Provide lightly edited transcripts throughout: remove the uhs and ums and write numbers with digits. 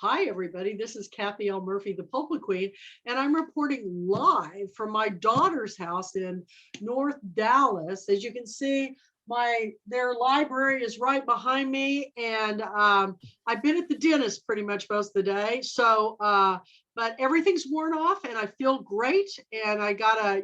Hi, everybody. This is Kathy L. Murphy, the Pulpwood Queen, and I'm reporting live from my daughter's house in North Dallas. As you can see, their library is right behind me, and I've been at the dentist pretty much most of the day. So, but everything's worn off, and I feel great, and I got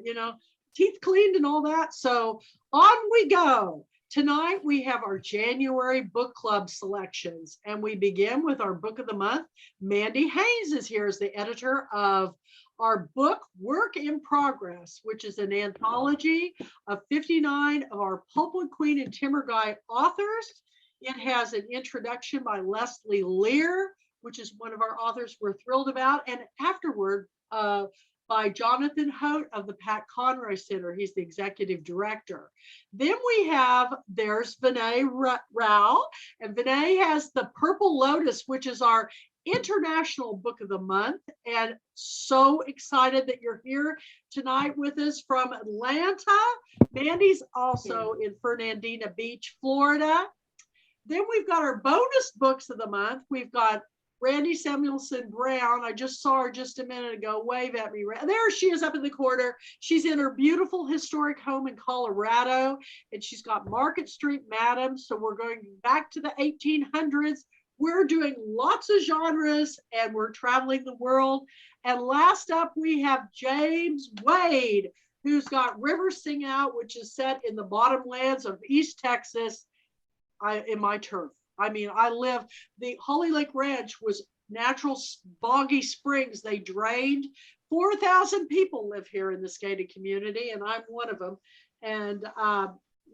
teeth cleaned and all that. So on we go. Tonight, we have our January book club selections, and we begin with our book of the month. Mandy Haynes is here as the editor of our book, Work in Progress, which is an anthology of 59 of our Pulpwood Queen and Timber Guy authors. It has an introduction by Leslie Lear, which is one of our authors we're thrilled about, and afterward, by Jonathan Hote of the Pat Conroy Center. He's the executive director. Then there's Vinay Rao, and Vinay has the Purple Lotus, which is our international book of the month. And so excited that you're here tonight with us from Atlanta. Mandy's also in Fernandina Beach, Florida. Then we've got our bonus books of the month. We've got Randi Samuelson-Brown. I just saw her just a minute ago. Wave at me. There she is up in the corner. She's in her beautiful historic home in Colorado, and she's got Market Street Madam. So we're going back to the 1800s. We're doing lots of genres, and we're traveling the world. And last up, we have James Wade, who's got River Sing Out, which is set in the bottomlands of East Texas, in my turf. I mean, the Holly Lake Ranch was natural boggy springs. They drained. 4,000 people live here in this gated community, and I'm one of them. And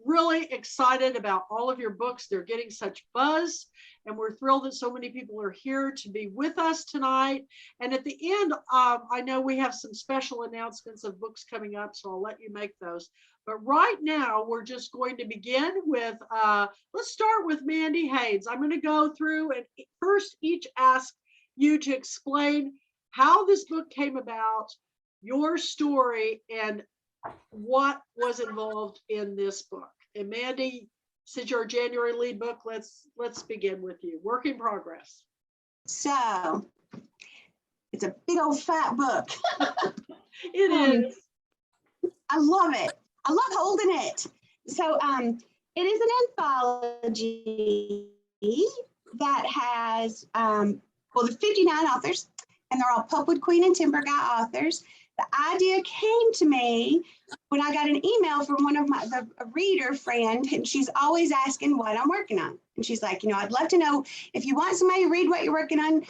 really excited about all of your books. They're getting such buzz, and we're thrilled that so many people are here to be with us tonight. And at the end, I know we have some special announcements of books coming up, so I'll let you make those. But right now, we're just going to begin with, let's start with Mandy Haynes. I'm going to go through and first each ask you to explain how this book came about, your story, and what was involved in this book. And Mandy, since you're a January lead book, let's begin with you. Work in Progress. So it's a big old fat book. It is. I love it. I love holding it. So it is an anthology that has, the 59 authors, and they're all Pulpwood Queen and Timber Guy authors. The idea came to me when I got an email from one of a reader friend, and she's always asking what I'm working on. And she's like, I'd love to know if you want somebody to read what you're working on,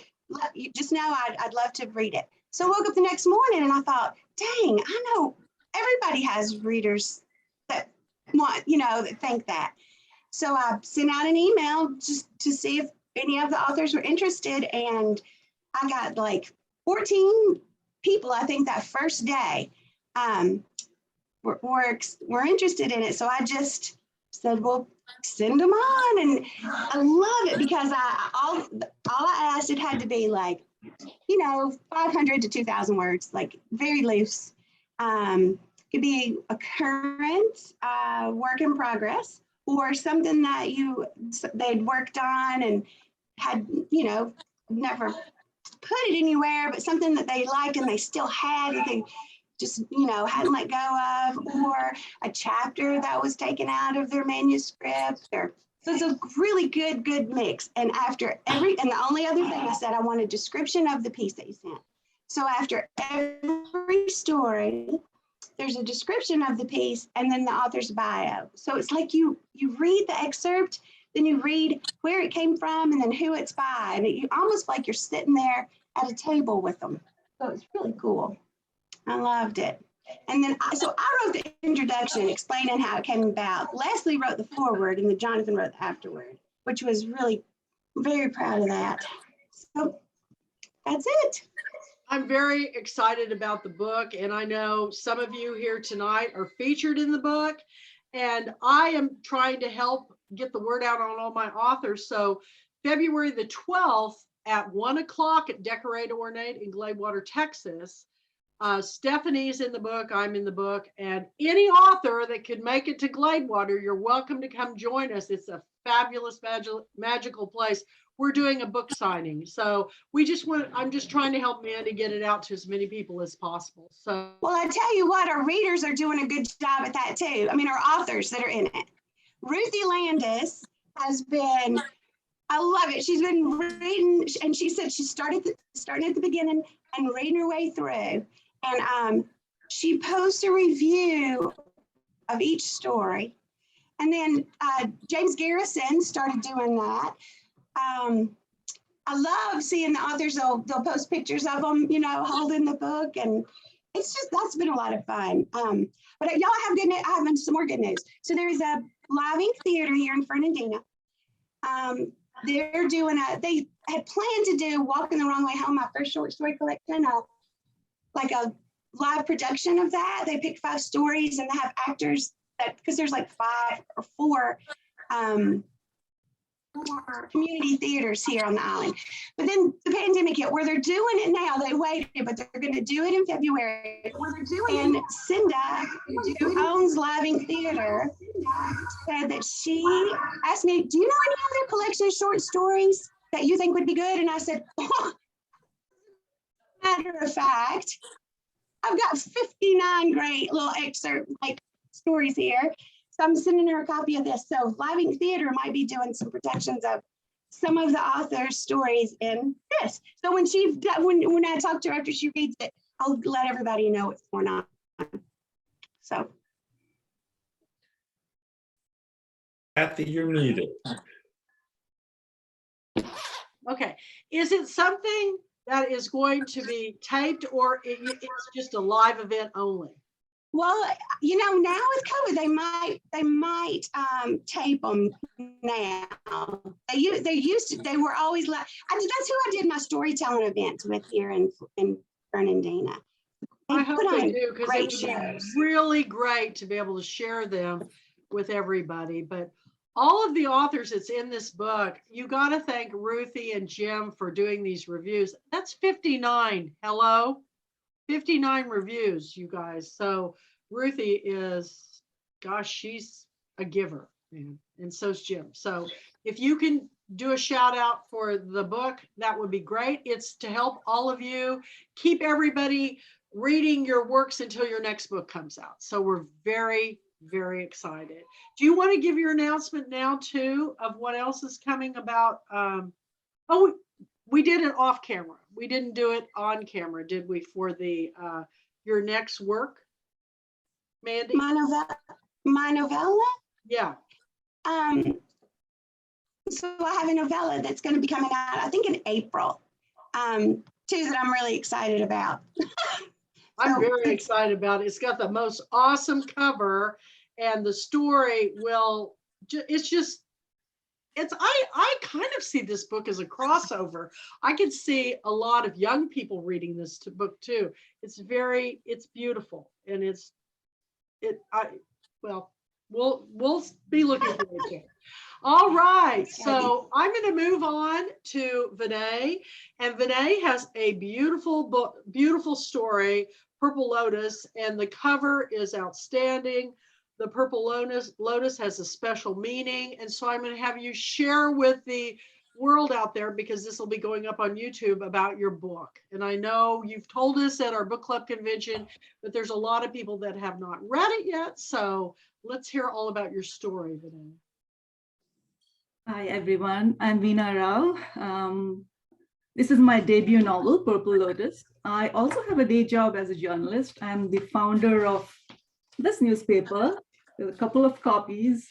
just know I'd love to read it. So I woke up the next morning and I thought, dang, I know everybody has readers that want, that think that. So I sent out an email just to see if any of the authors were interested, and I got like 14 people, I think, that first day were interested in it. So I just said, well, send them on. And I love it because all I asked, it had to be like, 500 to 2,000 words, like very loose. Could be a current work in progress, or something that they'd worked on and had, never put it anywhere, but something that they liked and they still had that they just, hadn't let go of, or a chapter that was taken out of their manuscript. So it's a really good mix. And the only other thing I said, I want a description of the piece that you sent. So after every story, there's a description of the piece and then the author's bio. So it's like you read the excerpt, then you read where it came from and then who it's by. And you almost like you're sitting there at a table with them. So it's really cool. I loved it. And then I wrote the introduction explaining how it came about. Leslie wrote the foreword and then Jonathan wrote the afterword, which was really very proud of that. So that's it. I'm very excited about the book, and I know some of you here tonight are featured in the book, and I am trying to help get the word out on all my authors. So February the 12th at 1 o'clock at Decorate Ornate in Gladewater, Texas, Stephanie's in the book, I'm in the book, and any author that could make it to Gladewater, you're welcome to come join us. It's a fabulous, magical place, we're doing a book signing. So I'm just trying to help Mandy get it out to as many people as possible. So, well, I tell you what, our readers are doing a good job at that too. I mean, our authors that are in it. Ruthie Landis has been, I love it. She's been reading, and she said she starting at the beginning and reading her way through. And she posts a review of each story. And then James Garrison started doing that. I love seeing the authors, they'll post pictures of them, you know, holding the book. And it's just, that's been a lot of fun. But y'all have good news. I have some more good news. So there's a live ink theater here in Fernandina. They're doing they had planned to do Walking the Wrong Way Home, my first short story collection, like a live production of that. They picked 5 stories and they have actors because there's like 5 or 4 community theaters here on the island. But then the pandemic hit where they're doing it now. They waited, but they're going to do it in February. And Cinda, who owns Live Ink Theater, said that she asked me, do you know any other collection of short stories that you think would be good? And I said, oh, matter of fact, I've got 59 great little excerpt like stories here. So I'm sending her a copy of this. So Live Ink Theater might be doing some productions of some of the author's stories in this. So when I talk to her after she reads it, I'll let everybody know what's going on. So. Kathy, you're muted. Okay, is it something that is going to be taped, or it's just a live event only? Well, you know, now with COVID, they might tape them now. They were always like, that's who I did my storytelling events with here in Fernandina. I hope they do, because it would be really great to be able to share them with everybody. But all of the authors that's in this book, you got to thank Ruthie and Jim for doing these reviews. That's 59. Hello? 59 reviews, you guys. So Ruthie is, gosh, she's a giver, man. And so's Jim. So if you can do a shout out for the book, that would be great. It's to help all of you keep everybody reading your works until your next book comes out. So we're very, very excited. Do you want to give your announcement now too of what else is coming about? We did it off camera. We didn't do it on camera, did we, for the your next work, Mandy? My novella? Yeah. So I have a novella that's going to be coming out, I think in April, too, that I'm really excited about. I'm very excited about it. It's got the most awesome cover, and the story will, I kind of see this book as a crossover. I could see a lot of young people reading this book too. It's beautiful, and we'll be looking for it too. All right, so I'm going to move on to Vinay, and Vinay has a beautiful book, beautiful story, Purple Lotus, and the cover is outstanding. The Purple Lotus has a special meaning, and so I'm going to have you share with the world out there, because this will be going up on YouTube, about your book. And I know you've told us at our book club convention, but there's a lot of people that have not read it yet, so let's hear all about your story, Vinay. Hi, everyone. I'm Veena Rao. This is my debut novel, Purple Lotus. I also have a day job as a journalist. I'm the founder of this newspaper. There's a couple of copies.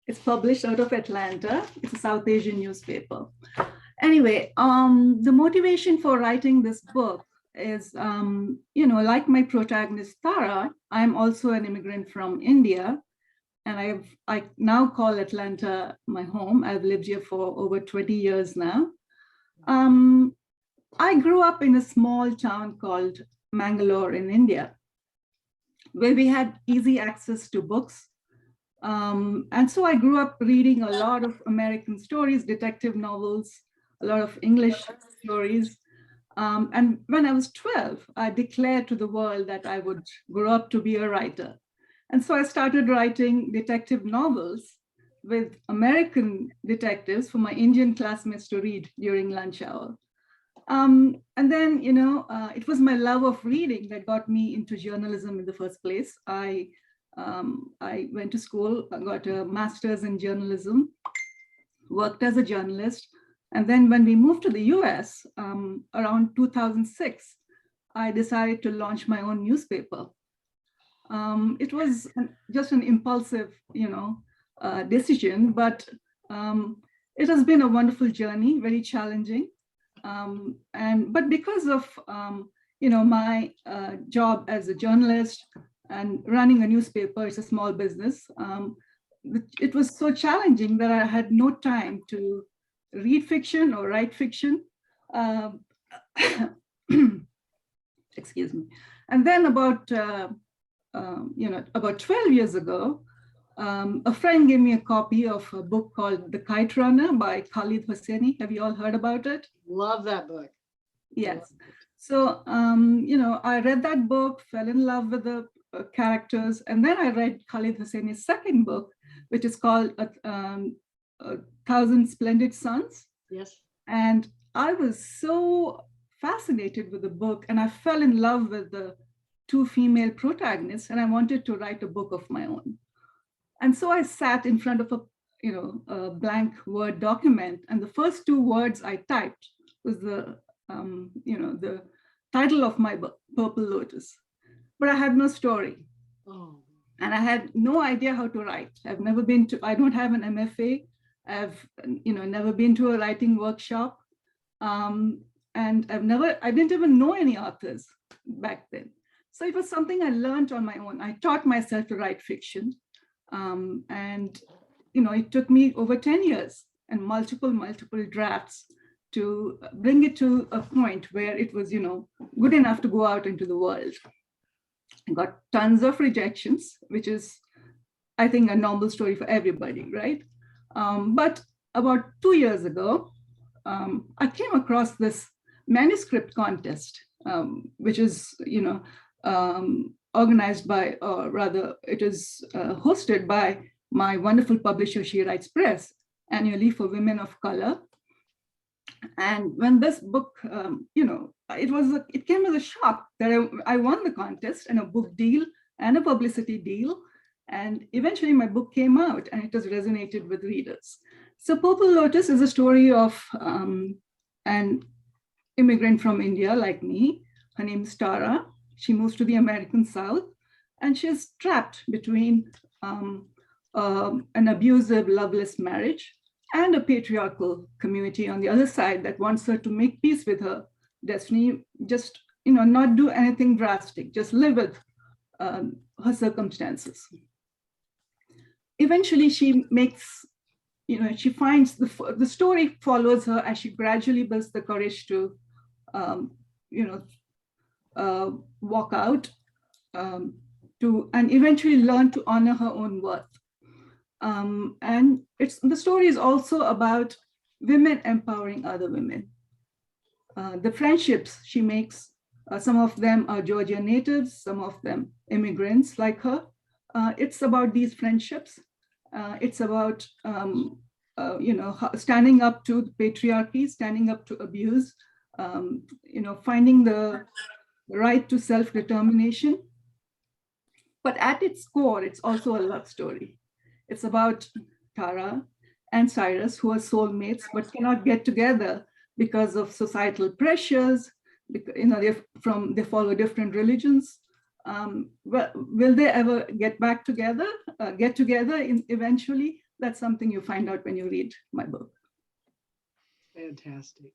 It's published out of Atlanta. It's a South Asian newspaper. Anyway, the motivation for writing this book is, like my protagonist, Tara, I'm also an immigrant from India. And I now call Atlanta my home. I've lived here for over 20 years now. I grew up in a small town called Mangalore in India, where we had easy access to books. And so I grew up reading a lot of American stories, detective novels, a lot of English stories. And when I was 12, I declared to the world that I would grow up to be a writer. And so I started writing detective novels with American detectives for my Indian classmates to read during lunch hour. And then, it was my love of reading that got me into journalism in the first place. I went to school, I got a master's in journalism, worked as a journalist. And then when we moved to the US around 2006, I decided to launch my own newspaper. It was just an impulsive, decision, but it has been a wonderful journey, very challenging. But because of, my job as a journalist and running a newspaper, it's a small business, it was so challenging that I had no time to read fiction or write fiction. Excuse me. And then about 12 years ago, a friend gave me a copy of a book called The Kite Runner by Khalid Hosseini. Have you all heard about it? Love that book. Yes. So, I read that book, fell in love with the characters, and then I read Khalid Hosseini's second book, which is called A Thousand Splendid Suns. Yes. And I was so fascinated with the book, and I fell in love with the two female protagonists, and I wanted to write a book of my own. And so I sat in front of a blank Word document, and the first two words I typed was the title of my book, Purple Lotus. But I had no story. Oh. And I had no idea how to write. I don't have an MFA. I've never been to a writing workshop. And I didn't even know any authors back then. So it was something I learned on my own. I taught myself to write fiction. It took me over 10 years and multiple drafts to bring it to a point where it was, good enough to go out into the world. I got tons of rejections, which is, I think, a normal story for everybody, right? But about 2 years ago, I came across this manuscript contest, which is, organized by, or rather, it is hosted by my wonderful publisher, She Writes Press, annually for women of color. And when this book, it came as a shock that I won the contest and a book deal and a publicity deal. And eventually my book came out and it has resonated with readers. So Purple Lotus is a story of an immigrant from India like me. Her name is Tara. She moves to the American South and she's trapped between an abusive, loveless marriage and a patriarchal community on the other side that wants her to make peace with her destiny, just, not do anything drastic, just live with her circumstances. Eventually she makes, she finds the story follows her as she gradually builds the courage to, walk out and eventually learn to honor her own worth. And the story is also about women empowering other women. The friendships she makes, some of them are Georgia natives, some of them immigrants like her. It's about these friendships. It's about standing up to the patriarchy, standing up to abuse, finding the right to self-determination. But at its core, it's also a love story. It's about Tara and Cyrus, who are soulmates, but cannot get together because of societal pressures. They follow different religions. Will they ever get back together? Eventually? That's something you find out when you read my book. Fantastic.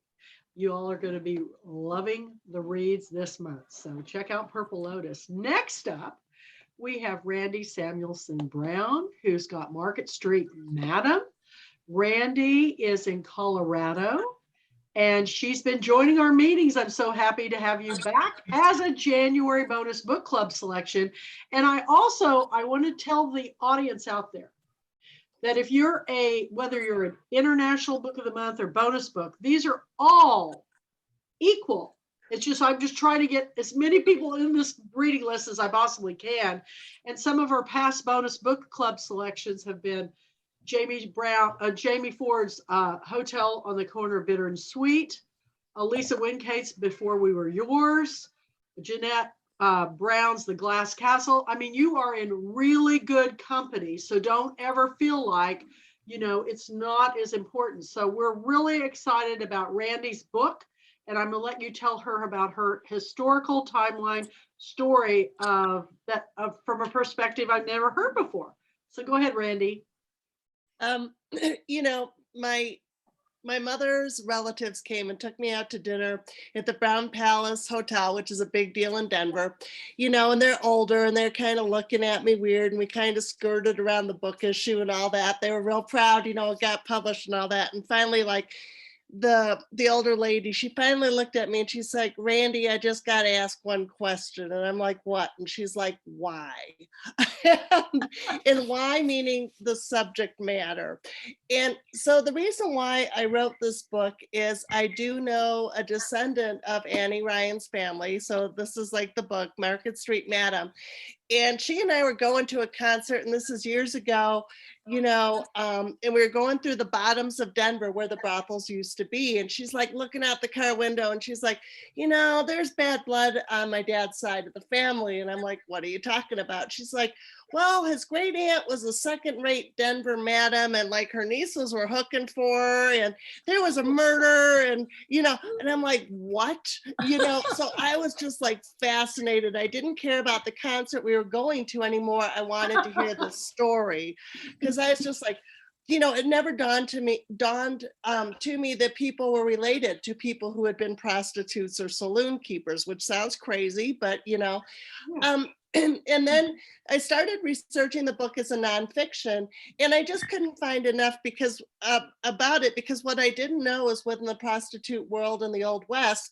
You all are going to be loving the reads this month. So check out Purple Lotus. Next up, we have Randi Samuelson-Brown, who's got Market Street Madam. Randi is in Colorado, and she's been joining our meetings. I'm so happy to have you back as a January bonus book club selection. And I want to tell the audience out there that if you're whether you're an international book of the month or bonus book, these are all equal. I'm just trying to get as many people in this reading list as I possibly can. And some of our past bonus book club selections have been Jamie Ford's Hotel on the Corner of Bitter and Sweet, Lisa Wincate's Before We Were Yours, Jeanette Brown's The Glass Castle. I mean, you are in really good company, so don't ever feel like, you know, it's not as important. So we're really excited about Randi's book, and I'm gonna let you tell her about her historical timeline story from a perspective I've never heard before. So go ahead, Randi. You know, my mother's relatives came and took me out to dinner at the Brown Palace Hotel, which is a big deal in Denver, you know, and they're older and they're kind of looking at me weird, and we kind of skirted around the book issue and all that. They were real proud, you know, it got published and all that. And finally, like, the older lady, she finally looked at me and she's like, Randi, I just got to ask one question. And I'm like, what? And she's like, why? And why meaning the subject matter. And so the reason why I wrote this book is I do know a descendant of Annie Ryan's family. So this is like the book, Market Street Madam. And she and I were going to a concert, and this is years ago, you know, and we were going through the bottoms of Denver where the brothels used to be. And she's like looking out the car window and she's like, you know, there's bad blood on my dad's side of the family. And I'm like, what are you talking about? She's like, well, his great aunt was a second-rate Denver madam, and like her nieces were hooking for her, and there was a murder, and you know, and I'm like, what? You know, so I was just like fascinated. I didn't care about the concert we were going to anymore. I wanted to hear the story, because I was just like, you know, it never dawned to me that people were related to people who had been prostitutes or saloon keepers, which sounds crazy, but you know. And then I started researching the book as a nonfiction, and I just couldn't find enough about it, because what I didn't know is within the prostitute world in the Old West,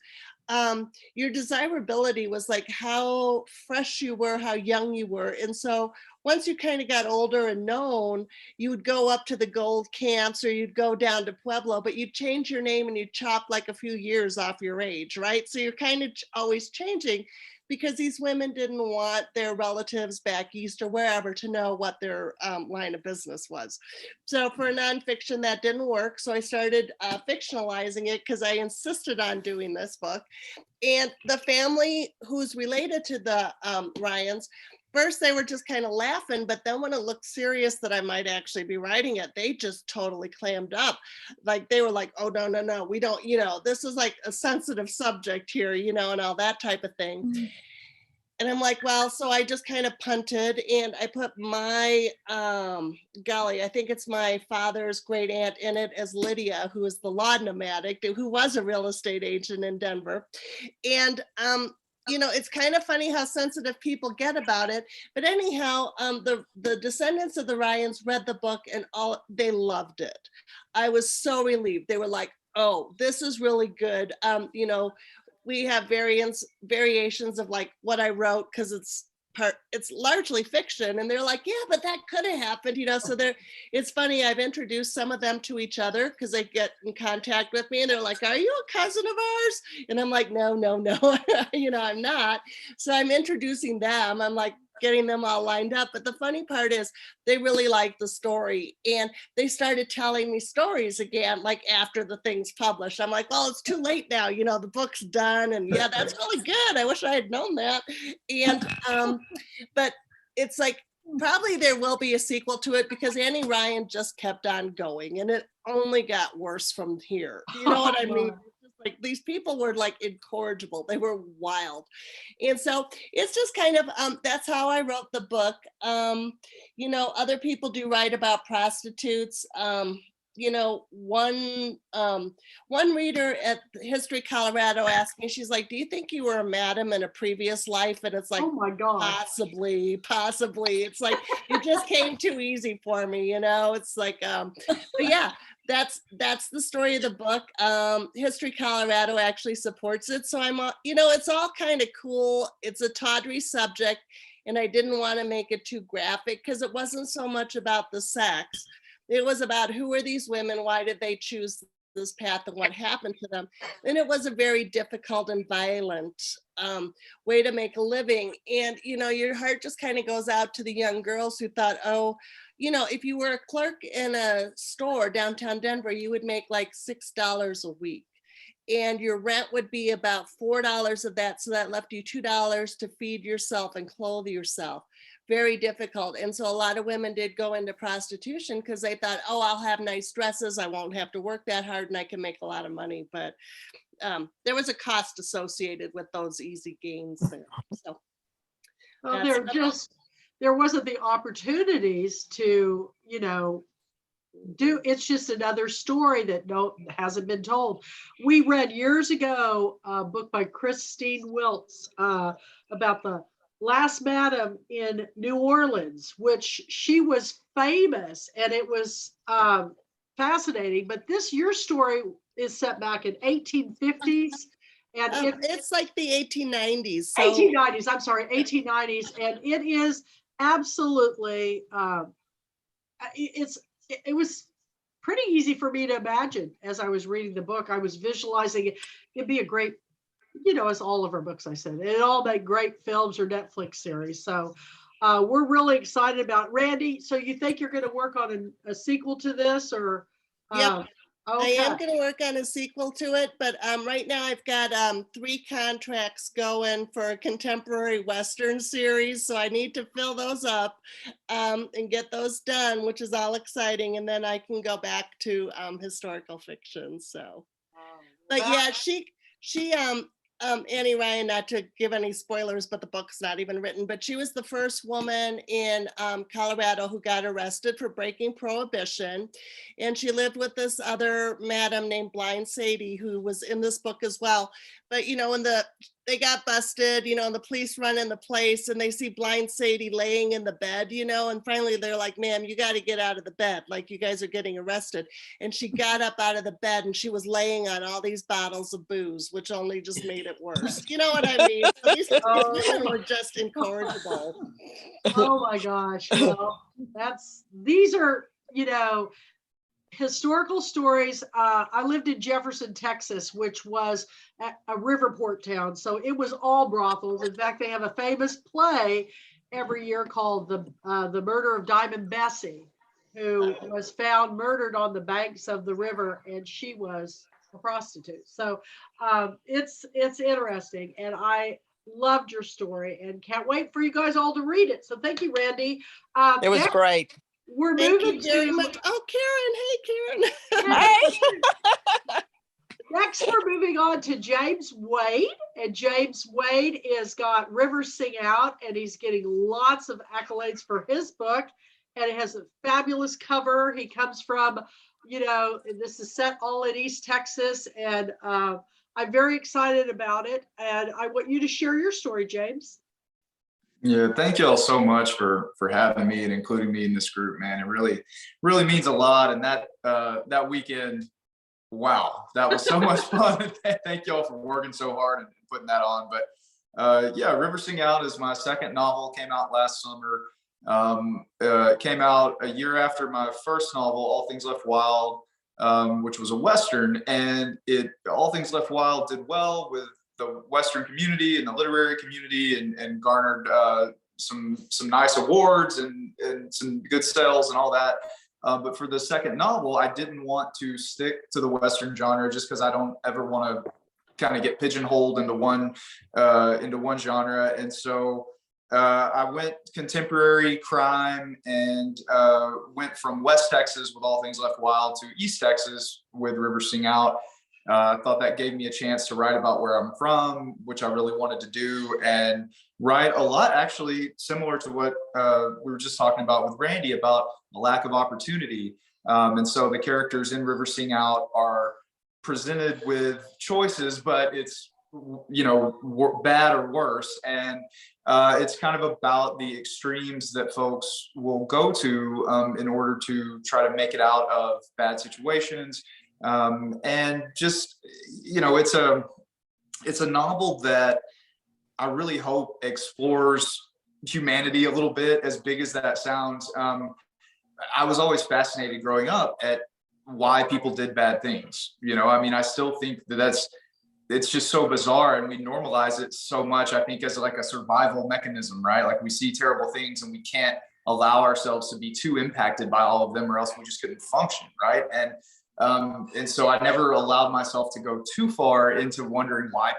your desirability was like how fresh you were, how young you were. And so once you kind of got older and known, you would go up to the gold camps or you'd go down to Pueblo, but you'd change your name and you'd chop like a few years off your age, right? So you're kind of always changing, because these women didn't want their relatives back east or wherever to know what their line of business was. So for a nonfiction, that didn't work. So I started fictionalizing it, because I insisted on doing this book. And the family who's related to the Ryans, first they were just kind of laughing, but then when it looked serious that I might actually be writing it, they just totally clammed up. Like they were like, oh, no, we don't, you know, this is like a sensitive subject here, you know, and all that type of thing. Mm-hmm. And I'm like, well, so I just kind of punted, and I put my, I think it's my father's great aunt in it as Lydia, who is the laudanum addict, who was a real estate agent in Denver. And, you know, it's kind of funny how sensitive people get about it. But anyhow, the descendants of the Ryans read the book and they loved it. I was so relieved. They were like, oh, this is really good. You know, we have variations of like what I wrote, because it's largely fiction, and they're like, yeah, but that could have happened, you know. So it's funny, I've introduced some of them to each other, because they get in contact with me and they're like, are you a cousin of ours? And I'm like, no, you know, I'm not. So I'm introducing them. I'm like getting them all lined up. But the funny part is they really liked the story, and they started telling me stories again, like after the thing's published. I'm like, well, it's too late now, you know, the book's done, and yeah, that's really good. I wish I had known that. And but it's like, probably there will be a sequel to it, because Annie Ryan just kept on going, and it only got worse from here. You know what I mean? Like these people were like incorrigible. They were wild. And so it's just kind of, that's how I wrote the book. You know, other people do write about prostitutes. You know, one reader at History Colorado asked me, she's like, do you think you were a madam in a previous life? And it's like, oh my God, possibly. It's like, it just came too easy for me, you know. It's like, but yeah, that's the story of the book. History Colorado actually supports it. So I'm, you know, it's all kind of cool. It's a tawdry subject, and I didn't want to make it too graphic, because it wasn't so much about the sex. It was about who were these women, why did they choose this path, and what happened to them. And it was a very difficult and violent way to make a living. And, you know, your heart just kind of goes out to the young girls who thought, oh, you know, if you were a clerk in a store downtown Denver, you would make like $6 a week. And your rent would be about $4 of that. So that left you $2 to feed yourself and clothe yourself. Very difficult. And so a lot of women did go into prostitution because they thought, oh, I'll have nice dresses. I won't have to work that hard and I can make a lot of money. But there was a cost associated with those easy gains there. So well, there wasn't the opportunities to, you know, it's just another story that hasn't been told. We read years ago a book by Christine Wiltz about the last madam in New Orleans, which she was famous, and it was fascinating. But your story is set back in 1850s, and it's like the 1890s. So. 1890s, I'm sorry, 1890s, and it is absolutely it was pretty easy for me to imagine as I was reading the book. I was visualizing it. It'd be a great, you know, as all of our books, I said, it all make great films or Netflix series. So we're really excited about Randi. So you think you're going to work on a sequel to this, or? Yep. Okay. I am going to work on a sequel to it, but right now I've got 3 contracts going for a contemporary Western series. So I need to fill those up and get those done, which is all exciting. And then I can go back to historical fiction. So, but yeah, she Annie Ryan, not to give any spoilers, but the book's not even written, but she was the first woman in Colorado who got arrested for breaking prohibition. And she lived with this other madam named Blind Sadie, who was in this book as well. But, you know, when they got busted, you know, and the police run in the place and they see Blind Sadie laying in the bed, you know, and finally they're like, ma'am, you got to get out of the bed. Like, you guys are getting arrested. And she got up out of the bed and she was laying on all these bottles of booze, which only just made it worse. You know what I mean? So these women were just incorrigible. Oh my gosh. Well, these are, you know, historical stories. I lived in Jefferson, Texas, which was a river port town. So it was all brothels. In fact, they have a famous play every year called the Murder of Diamond Bessie, who was found murdered on the banks of the river, and she was a prostitute. So it's interesting, and I loved your story and can't wait for you guys all to read it. So thank you, Randi. It was great. We're Thank moving you very to much. Oh, Karen. Hey, Karen. Hey. Next, we're moving on to James Wade, and James Wade has got Rivers Sing Out, and he's getting lots of accolades for his book, and it has a fabulous cover. He comes from, you know, this is set all in East Texas, and I'm very excited about it, and I want you to share your story, James. Yeah, thank you all so much for having me and including me in this group, man. It really means a lot. And that weekend, wow, that was so much fun. Thank you all for working so hard and putting that on. But yeah, River Sing Out is my second novel. Came out last summer. Came out a year after my first novel, All Things Left Wild, which was a Western, and All Things Left Wild did well with the Western community and the literary community, and garnered some nice awards and some good sales and all that. But for the second novel, I didn't want to stick to the Western genre just because I don't ever want to kind of get pigeonholed into one genre. And so I went contemporary crime and went from West Texas with All Things Left Wild to East Texas with River Sing Out. I thought that gave me a chance to write about where I'm from, which I really wanted to do, and write a lot actually similar to what we were just talking about with Randi about a lack of opportunity. And so the characters in River Sing Out are presented with choices, but it's, you know, bad or worse. And it's kind of about the extremes that folks will go to in order to try to make it out of bad situations. And just, you know, it's a novel that I really hope explores humanity a little bit, as big as that sounds. I was always fascinated growing up at why people did bad things. You know, I mean, I still think it's just so bizarre, and we normalize it so much, I think, as like a survival mechanism, right? Like, we see terrible things and we can't allow ourselves to be too impacted by all of them, or else we just couldn't function, right? And so I never allowed myself to go too far into wondering why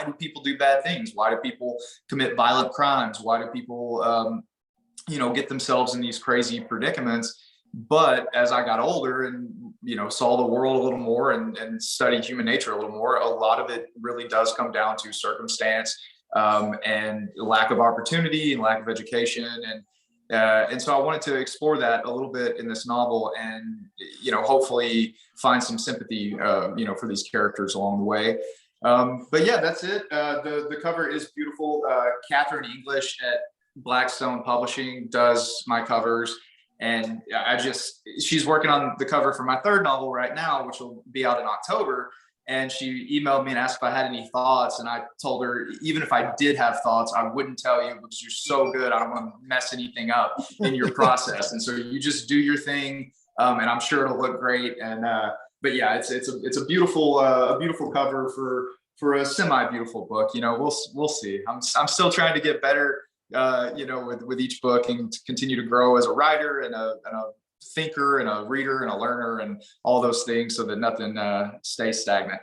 do people do bad things? Why do people commit violent crimes? Why do people get themselves in these crazy predicaments? But as I got older and saw the world a little more and studied human nature a little more, a lot of it really does come down to circumstance, and lack of opportunity and lack of education, and so I wanted to explore that a little bit in this novel, and hopefully find some sympathy for these characters along the way. But yeah, that's it. The cover is beautiful. Catherine English at Blackstone Publishing does my covers. And she's working on the cover for my third novel right now, which will be out in October. And she emailed me and asked if I had any thoughts. And I told her, even if I did have thoughts, I wouldn't tell you because you're so good. I don't want to mess anything up in your process. And so you just do your thing. And I'm sure it'll look great. And, but yeah, it's a beautiful cover for a semi-beautiful book. We'll see. I'm still trying to get better, with each book, and to continue to grow as a writer and a thinker and a reader and a learner and all those things, so that nothing stays stagnant.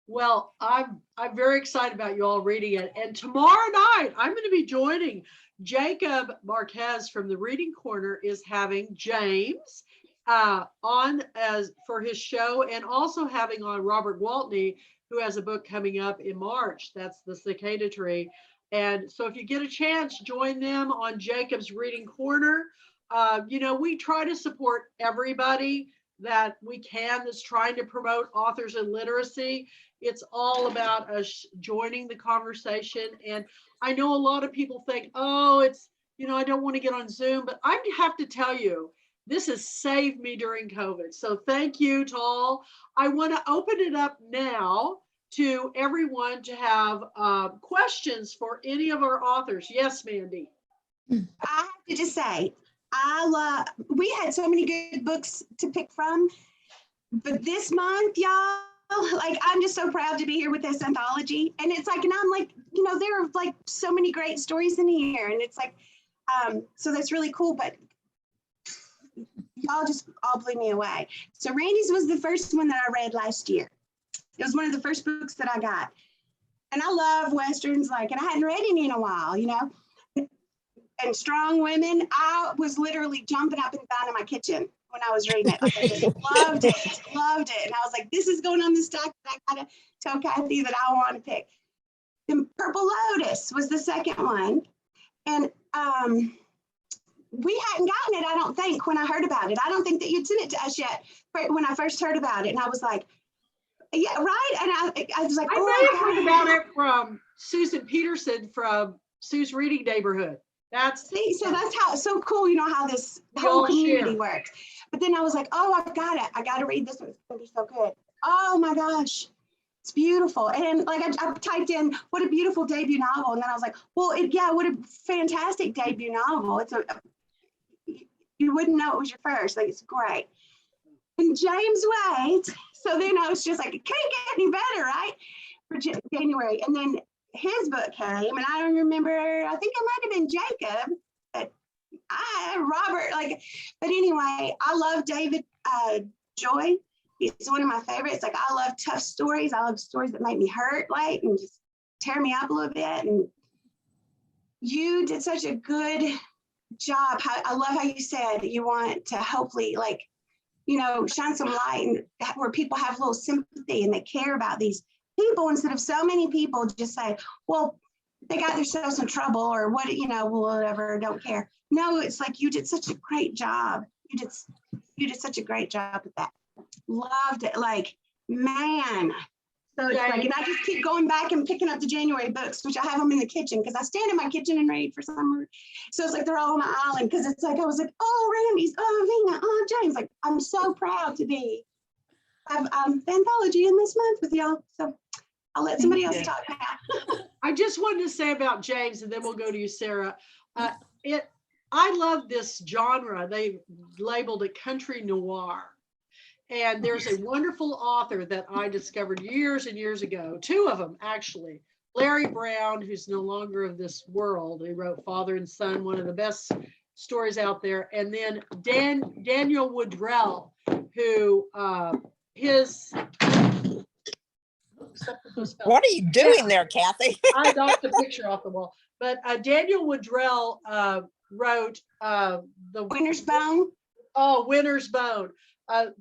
Well, I'm very excited about you all reading it. And tomorrow night, I'm going to be joining Jacob Marquez from the Reading Corner is having James on as for his show, and also having on Robert Waltney, who has a book coming up in March. That's The Cicada Tree. And so if you get a chance, join them on Jacob's Reading Corner. We try to support everybody that we can that's trying to promote authors and literacy. It's all about us joining the conversation. And I know a lot of people think, oh, it's, I don't want to get on Zoom, but I have to tell you, this has saved me during COVID. So thank you to all. I want to open it up now to everyone to have questions for any of our authors. Yes, Mandy. I have to just say, we had so many good books to pick from, but this month, y'all, I'm just so proud to be here with this anthology. And it's and I'm there are so many great stories in here, and it's so that's really cool, but y'all just all blew me away. So Randy's was the first one that I read last year. It was one of the first books that I got. And I love Westerns, and I hadn't read any in a while, And Strong Women, I was literally jumping up and down in my kitchen when I was reading it. I just loved it. And I was like, this is going on the stack that I gotta tell Kathy that I want to pick. And Purple Lotus was the second one. And we hadn't gotten it, I don't think, when I heard about it. I don't think that you'd sent it to us yet when I first heard about it. And I was like, yeah, right. And I was like, I may have heard about it from Susan Peterson from Sue's Reading Neighborhood. That's how it's so cool, how this whole community works. But then I was like, oh, I got to read this one. It's gonna be so good. Oh my gosh, it's beautiful. And I typed in what a beautiful debut novel, and then I was like, well, what a fantastic debut novel. You wouldn't know it was your first. It's great. And James Wade. So then I was just like, it can't get any better, right? For January. And then his book came, and I don't remember, I think it might have been Jacob, but Robert, but anyway, I love David Joy. He's one of my favorites. I love tough stories. I love stories that make me hurt, and just tear me up a little bit. And you did such a good job. I love how you said you want to hopefully shine some light and where people have a little sympathy and they care about these people, instead of so many people just say, well, they got themselves in trouble or whatever, don't care. No, it's you did such a great job. You did such a great job with that. Loved it. Man. So it's and I just keep going back and picking up the January books, which I have them in the kitchen because I stand in my kitchen and read for summer. So it's they're all on my island because it's I was oh, Randy's, oh, Veena, oh, James. I'm so proud to have the anthology in this month with y'all. So I'll let somebody else talk now. I just wanted to say about James, and then we'll go to you, Sarah. I love this genre. They labeled it country noir. And there's a wonderful author that I discovered years and years ago, two of them actually. Larry Brown, who's no longer of this world. He wrote Father and Son, one of the best stories out there. And then Daniel Woodrell, who his What are you doing there, Kathy? I knocked a picture off the wall. But Daniel Woodrell wrote the Winter's Bone. Oh, Winter's Bone.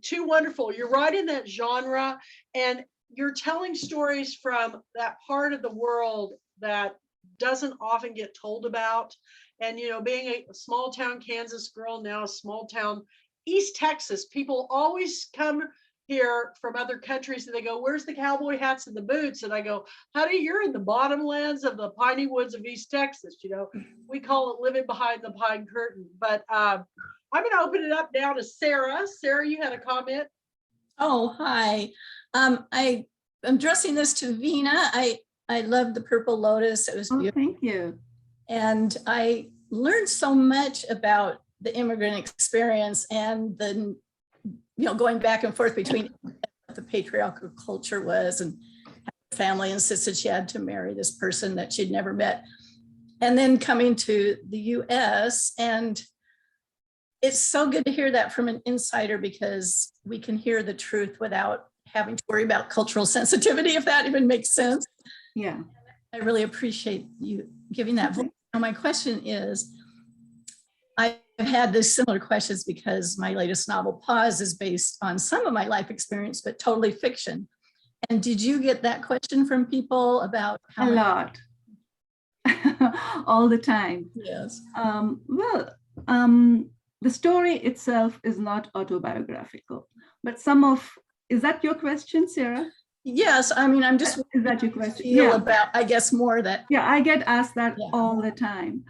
Too wonderful. You're right in that genre, and you're telling stories from that part of the world that doesn't often get told about. And, you know, being a small town Kansas girl, now a small town East Texas, people always come here from other countries and they go, where's the cowboy hats and the boots? And I go, honey, you're in the bottomlands of the piney woods of East Texas. You know, we call it living behind the pine curtain. But I'm going to open it up now to Sarah. Sarah, you had a comment? Oh, hi. I'm addressing this to Veena. I love the Purple Lotus. It was beautiful. Thank you. And I learned so much about the immigrant experience and the, you know, going back and forth between what the patriarchal culture was, and her family insisted she had to marry this person that she'd never met. And then coming to the US, and it's so good to hear that from an insider, because we can hear the truth without having to worry about cultural sensitivity, if that even makes sense. Yeah. I really appreciate you giving that voice. Now, my question is, I've had this similar questions because my latest novel, Pause, is based on some of my life experience, but totally fiction. And did you get that question from people about how A lot. All the time. Yes. Well, the story itself is not autobiographical, but is that your question, Sarah? Yes, I mean, I'm just Is that your question? feel about, I guess, more that. Yeah, I get asked that all the time.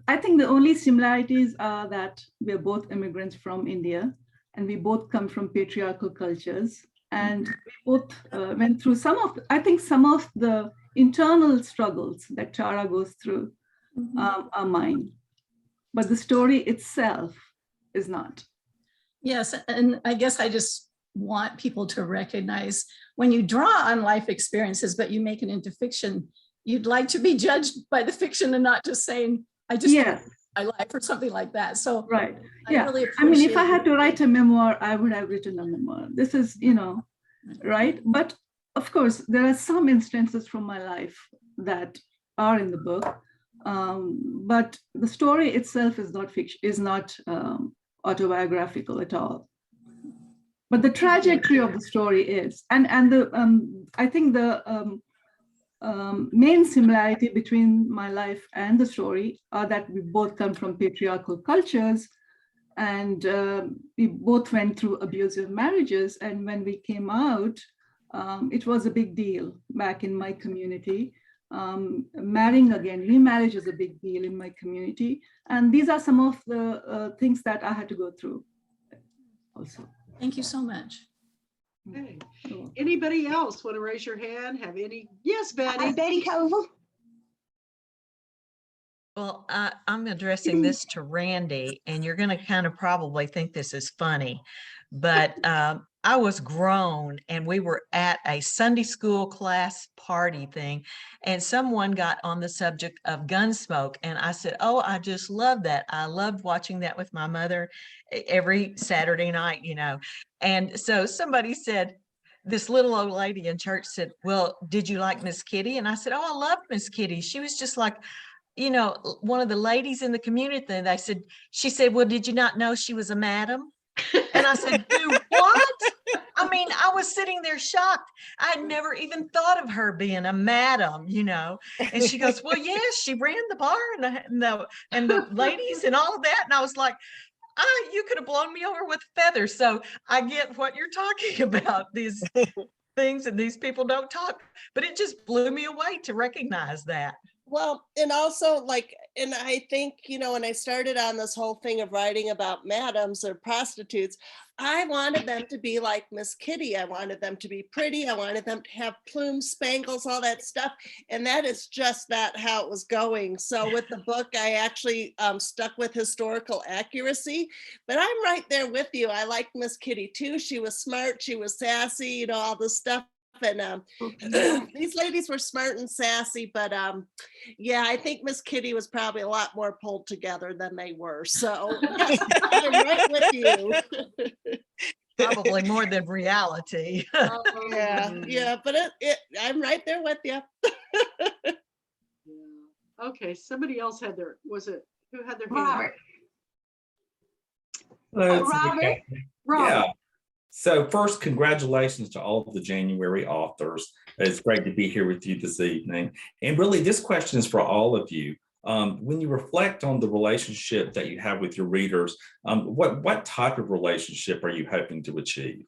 I think the only similarities are that we're both immigrants from India, and we both come from patriarchal cultures, and we both went through some of the internal struggles that Tara goes through are mine, but the story itself is not. Yes, and I guess I just want people to recognize when you draw on life experiences, but you make it into fiction, you'd like to be judged by the fiction and not just saying, I just my life or something like that. So right. I really appreciate I mean, if I had to write a memoir, I would have written a memoir. This is, you know, right. But of course, there are some instances from my life that are in the book. But the story itself is not fiction, is not autobiographical at all. But the trajectory of the story is, and I think the main similarity between my life and the story are that we both come from patriarchal cultures, and we both went through abusive marriages. And when we came out, it was a big deal back in my community. Marrying again, remarriage is a big deal in my community. And these are some of the things that I had to go through also. Thank you so much. Okay. Anybody else want to raise your hand? Have any? Yes, Betty. Betty Koval. Well, I'm addressing this to Randi, and you're going to kind of probably think this is funny, but I was grown and we were at a Sunday school class party thing, and someone got on the subject of Gunsmoke, and I said, oh, I just love that. I loved watching that with my mother every Saturday night, you know. And so somebody said, this little old lady in church said, well, did you like Miss Kitty? And I said, oh, I loved Miss Kitty. She was just like, you know, one of the ladies in the community. And she said, well, did you not know she was a madam? And I said, do what? I mean, I was sitting there shocked. I had never even thought of her being a madam, you know. And she goes, well, yes, she ran the bar and the ladies and all of that. And I was like, you could have blown me over with feathers. So I get what you're talking about, these things, and these people don't talk, but it just blew me away to recognize that. Well, and also and I think, you know, when I started on this whole thing of writing about madams or prostitutes, I wanted them to be like Miss Kitty. I wanted them to be pretty. I wanted them to have plumes, spangles, all that stuff. And that is just not how it was going. So with the book, I actually stuck with historical accuracy, but I'm right there with you. I liked Miss Kitty too. She was smart. She was sassy, you know, all this stuff. And these ladies were smart and sassy, but yeah, I think Miss Kitty was probably a lot more pulled together than they were. So yes, I'm right with you. Probably more than reality. Yeah, but I'm right there with you. Yeah. Okay, somebody else had their, was it, who had their hand? Robert. Hello, it's Robert? Nick. Robert. Yeah. So first, congratulations to all of the January authors. It's great to be here with you this evening. And really, this question is for all of you. When you reflect on the relationship that you have with your readers, what type of relationship are you hoping to achieve?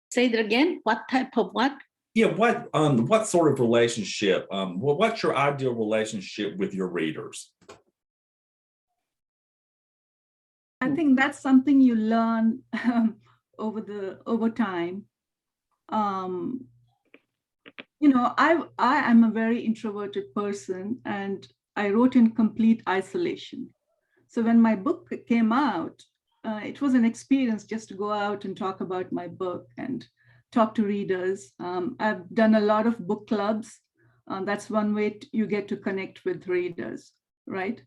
Say that again. What type of what? Yeah, what sort of relationship? What's your ideal relationship with your readers? I think that's something you learn over time. You know, I am a very introverted person, and I wrote in complete isolation. So when my book came out, it was an experience just to go out and talk about my book and talk to readers. I've done a lot of book clubs. That's one way you get to connect with readers, right?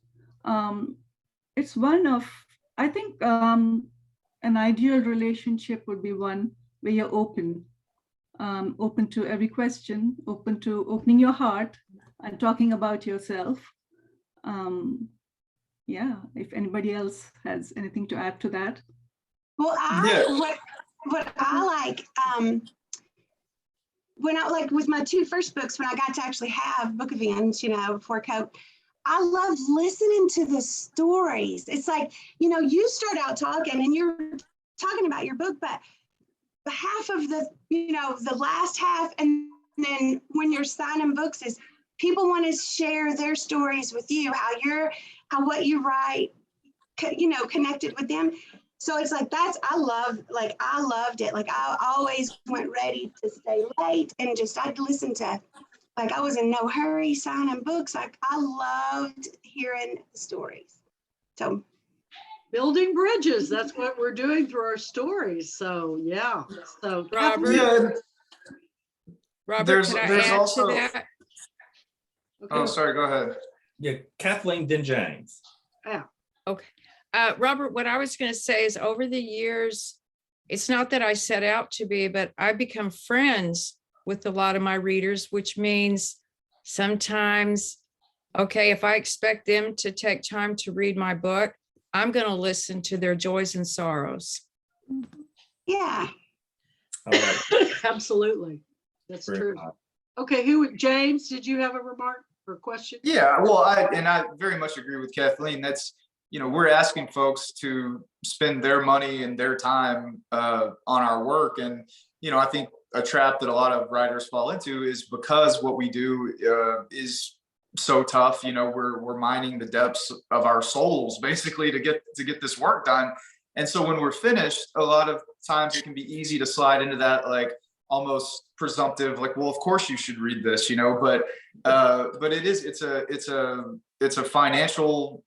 It's one of, I think an ideal relationship would be one where you're open to every question, open to opening your heart and talking about yourself. Yeah, if anybody else has anything to add to that. Well, what I like, when I like with my two first books, when I got to actually have book events, you know, before COVID, I loved listening to the stories. It's like, you know, you start out talking and you're talking about your book, but half of the, you know, the last half, and then when you're signing books is people want to share their stories with you, how what you write, you know, connected with them. So it's like, I loved it. Like I always went ready to stay late and just, I'd listen to, like I was in no hurry signing books. Like I loved hearing the stories. So Building bridges, that's what we're doing through our stories. So yeah. So Robert, can I add also to that? Okay. Oh, sorry, go ahead. Yeah, Kathleen, then James. Yeah. Okay. Robert, what I was going to say is over the years, it's not that I set out to be, but I've become friends with a lot of my readers, which means sometimes, okay, if I expect them to take time to read my book, I'm going to listen to their joys and sorrows. yeah. All right. Absolutely. That's Very true. hot. Okay, James, did you have a remark or question? Yeah, well, I very much agree with Kathleen. That's, you know, we're asking folks to spend their money and their time on our work. And, you know, I think a trap that a lot of writers fall into is because what we do is so tough. You know, we're mining the depths of our souls basically to get this work done. And so when we're finished, a lot of times it can be easy to slide into that, like almost presumptive, like, well, of course you should read this, you know, but it's a financial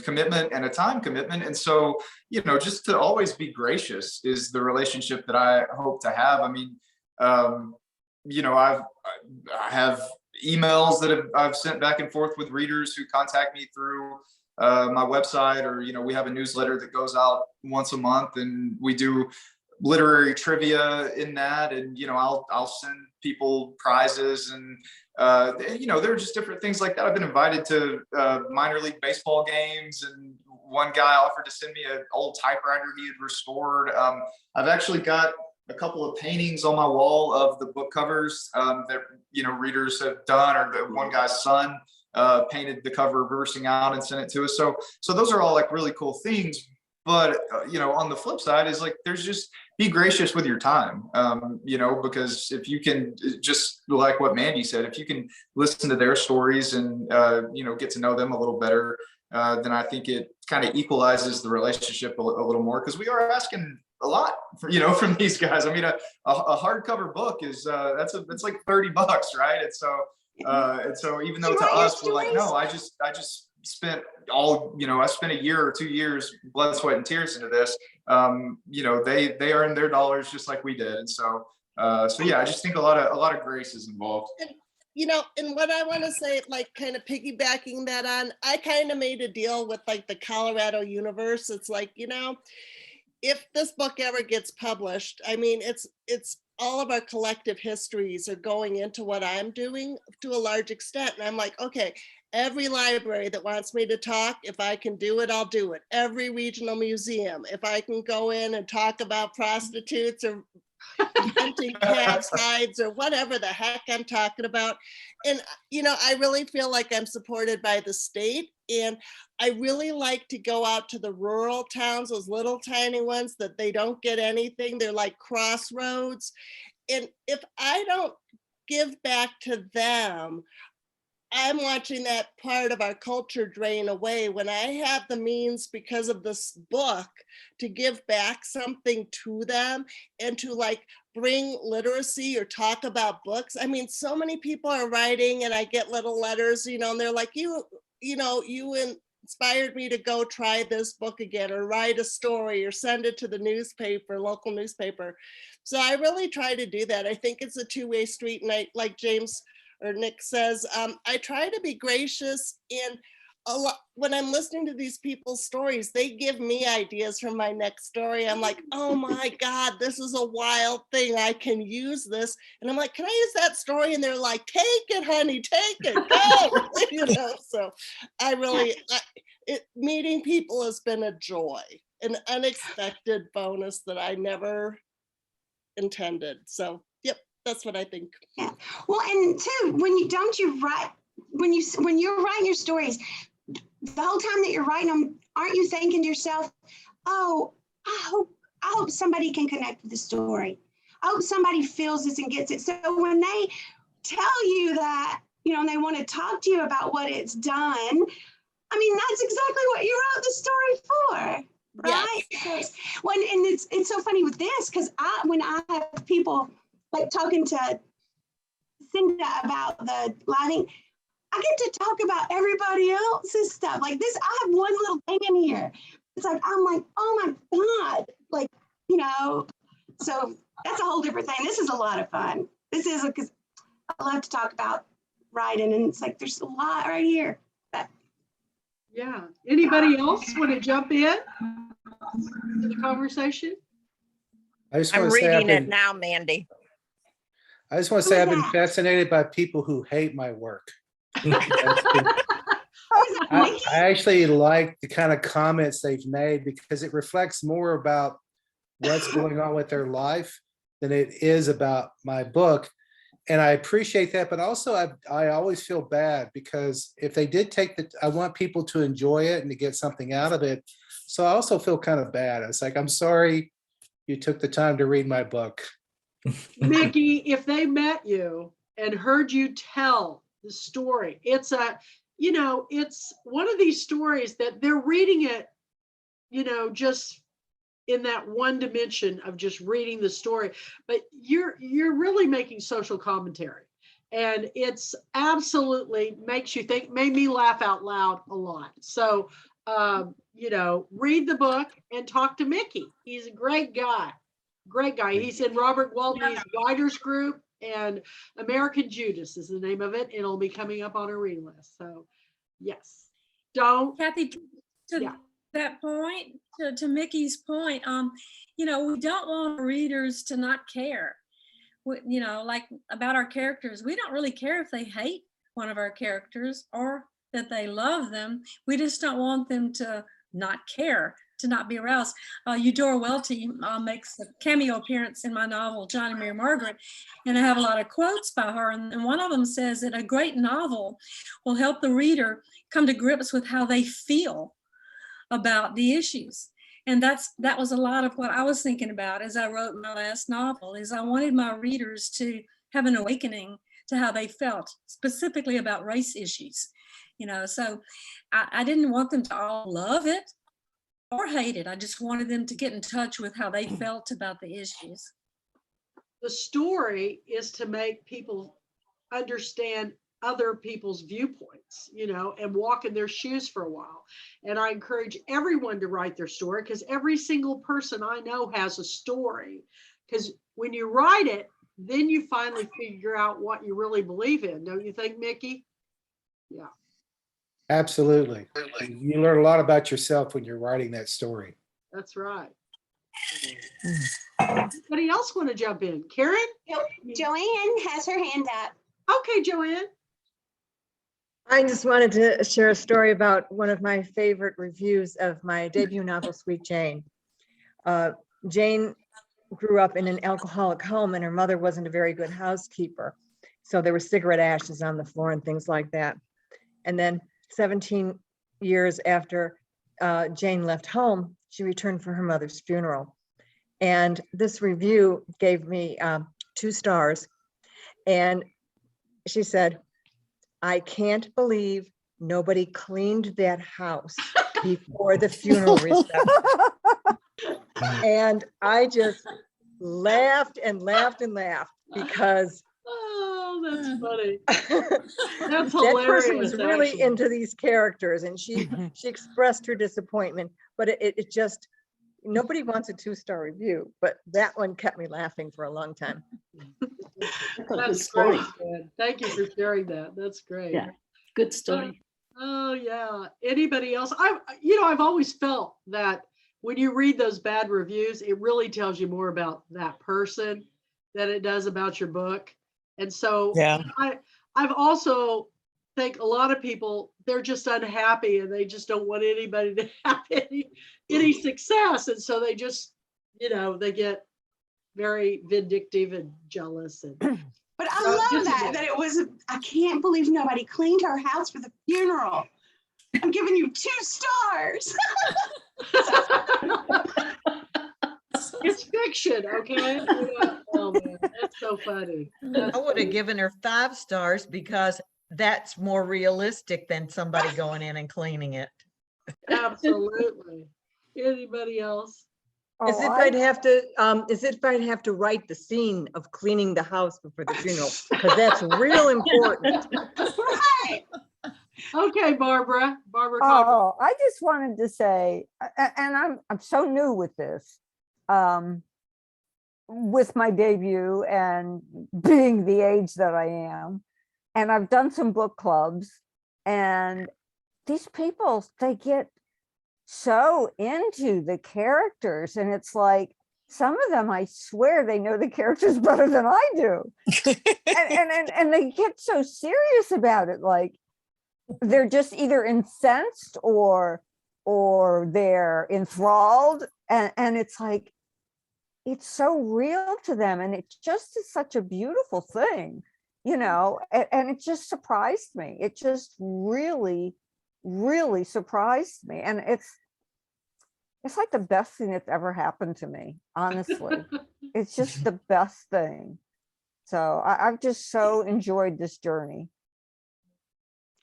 commitment and a time commitment. And so, you know, just to always be gracious is the relationship that I hope to have. I mean, you know, I have emails that I've sent back and forth with readers who contact me through my website, or, you know, we have a newsletter that goes out once a month and we do literary trivia in that. And, you know, I'll send people prizes and, you know, there are just different things like that. I've been invited to minor league baseball games, and one guy offered to send me an old typewriter he had restored. I've actually got a couple of paintings on my wall of the book covers that, you know, readers have done, or the one guy's son painted the cover reversing out and sent it to us. So those are all like really cool things. But, you know, on the flip side is like, there's just be gracious with your time, you know, because if you can, just like what Mandy said, if you can listen to their stories and, you know, get to know them a little better, then I think it kind of equalizes the relationship a little more, because we are asking a lot, you know, from these guys. I mean, a hardcover book is it's like $30, right? And so even though to us we're like, no, I just spent I spent a year or 2 years blood, sweat, and tears into this. you know, they earned their dollars just like we did. And so yeah, I just think a lot of grace is involved. You know, and what I want to say, like kind of piggybacking that on, I kind of made a deal with like the Colorado Universe. It's like, you know, if this book ever gets published, I mean, it's all of our collective histories are going into what I'm doing to a large extent. And I'm like, okay, every library that wants me to talk, if I can do it, I'll do it. Every regional museum, if I can go in and talk about prostitutes or empty campsites or whatever the heck I'm talking about. And, you know, I really feel like I'm supported by the state. And I really like to go out to the rural towns, those little tiny ones that they don't get anything. They're like crossroads. And if I don't give back to them, I'm watching that part of our culture drain away. When I have the means because of this book to give back something to them and to like bring literacy or talk about books. I mean, so many people are writing and I get little letters, you know, and they're like, you know, you inspired me to go try this book again or write a story or send it to the newspaper, local newspaper. So I really try to do that. I think it's a two-way street. And I, like James or Nick says, I try to be gracious, and a lot when I'm listening to these people's stories, they give me ideas for my next story. I'm like, oh my God, this is a wild thing. I can use this. And I'm like, can I use that story? And they're like, take it, honey, take it, go. You know, so I really, meeting people has been a joy, an unexpected bonus that I never intended. So, yep. That's what I think. Yeah. Well, and too, when you're writing your stories, the whole time that you're writing them, aren't you thinking to yourself, oh, I hope somebody can connect with the story. I hope somebody feels this and gets it. So when they tell you that, you know, and they want to talk to you about what it's done, I mean, that's exactly what you wrote the story for, right? Yes. Well, and it's so funny with this, because when I have people like talking to Cinda about the lighting, I get to talk about everybody else's stuff. Like this, I have one little thing in here. It's like, I'm like, oh my God. Like, you know, so that's a whole different thing. This is a lot of fun. This is because I love to talk about writing, and it's like, there's a lot right here. But, yeah. Anybody else want to jump in to the conversation? I'm reading it now, Mandy. I just want to say I've been fascinated by people who hate my work. I actually like the kind of comments they've made, because it reflects more about what's going on with their life than it is about my book. And I appreciate that, but also I always feel bad, because if they did I want people to enjoy it and to get something out of it. So I also feel kind of bad. It's like, I'm sorry you took the time to read my book. Mickey, if they met you and heard you tell the story, it's one of these stories that they're reading it, you know, just in that one dimension of just reading the story, but you're really making social commentary, and it's absolutely makes you think, made me laugh out loud a lot. So, you know, read the book and talk to Mickey. He's a great guy. Great guy. He's in Robert Waltney's writers group, and American Judas is the name of it. It'll be coming up on our reading list. So yes, don't. Kathy, to that point, to Mickey's point, you know, we don't want readers to not care, you know, like about our characters. We don't really care if they hate one of our characters or that they love them. We just don't want them to not care, to not be aroused. Eudora Welty makes a cameo appearance in my novel, John and Mary Margaret, and I have a lot of quotes by her. And one of them says that a great novel will help the reader come to grips with how they feel about the issues. And that was a lot of what I was thinking about as I wrote my last novel, is I wanted my readers to have an awakening to how they felt, specifically about race issues. You know, so I didn't want them to all love it or hate it. I just wanted them to get in touch with how they felt about the issues. The story is to make people understand other people's viewpoints, you know, and walk in their shoes for a while. And I encourage everyone to write their story, because every single person I know has a story. Because when you write it, then you finally figure out what you really believe in. Don't you think, Mickey? Yeah. Absolutely. You learn a lot about yourself when you're writing that story. That's right. Anybody else want to jump in? Karen? Joanne has her hand up. Okay, Joanne. I just wanted to share a story about one of my favorite reviews of my debut novel, Sweet Jane. Jane grew up in an alcoholic home, and her mother wasn't a very good housekeeper. So there were cigarette ashes on the floor and things like that. And then 17 years after Jane left home, she returned for her mother's funeral. And this review gave me 2 stars. And she said, "I can't believe nobody cleaned that house before the funeral reception." And I just laughed and laughed and laughed because that's funny. That's that person hilarious, was really actually. into these characters, and she expressed her disappointment, but it just, nobody wants a 2-star review, but that one kept me laughing for a long time. That's great. Man. Thank you for sharing that. That's great. Yeah, good story. Oh yeah. Anybody else? I've always felt that when you read those bad reviews, it really tells you more about that person than it does about your book. And so Yeah. I've also think a lot of people, they're just unhappy and they just don't want anybody to have any success. And so they just, they get very vindictive and jealous. And But I love that it was, I can't believe nobody cleaned her house for the funeral. I'm giving you 2 stars. It's fiction, okay? Oh man, that's so funny. I would have given her 5 stars because that's more realistic than somebody going in and cleaning it. Absolutely. Anybody else? As if I'd have to write the scene of cleaning the house before the funeral, because that's real important. Right. Okay, Barbara. Oh, I just wanted to say, and I'm so new with this, with my debut and being the age that I am, and I've done some book clubs, and these people, they get so into the characters, and it's like some of them, I swear they know the characters better than I do. and they get so serious about it, like they're just either incensed or they're enthralled, and it's like it's so real to them, and it just is such a beautiful thing, and it just surprised me. It just really surprised me, and it's like the best thing that's ever happened to me, honestly. It's just the best thing. So I've just so enjoyed this journey.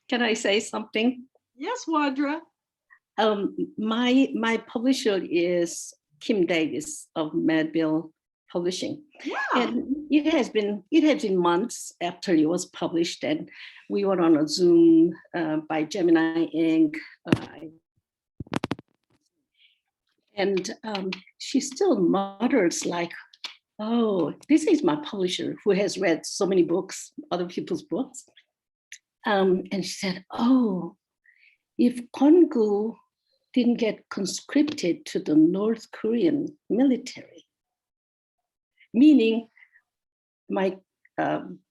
Can I say something? Yes, Wandra. My publisher is Kim Davis of Madville Publishing. Yeah. And it has been months after it was published, and we were on a Zoom by Gemini Inc. And she still mutters like, "Oh, this is my publisher who has read so many books, other people's books." And she said, "Oh, if Kongu didn't get conscripted to the North Korean military," meaning my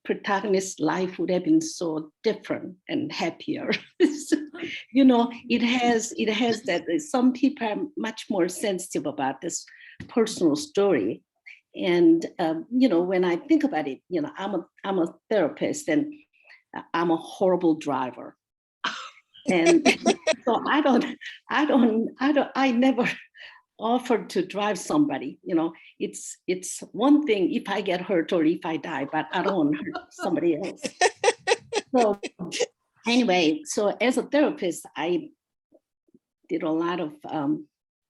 protagonist's life would have been so different and happier. So, it has that some people are much more sensitive about this personal story. And, when I think about it, I'm a therapist and I'm a horrible driver. And so I never offered to drive somebody. It's one thing if I get hurt or if I die, but I don't want to hurt somebody else. So anyway, so as a therapist, I did a lot of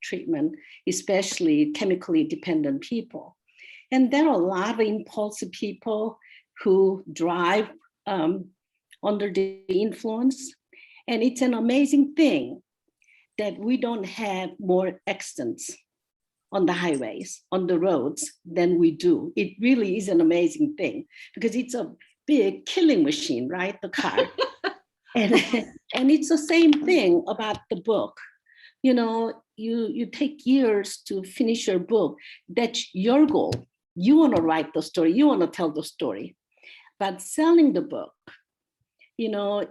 treatment, especially chemically dependent people. And there are a lot of impulsive people who drive under the influence. And it's an amazing thing that we don't have more accidents on the highways, on the roads than we do. It really is an amazing thing because it's a big killing machine, right? The car. and it's the same thing about the book. You know, you take years to finish your book. That's your goal. You want to write the story. You want to tell the story. But selling the book, you know,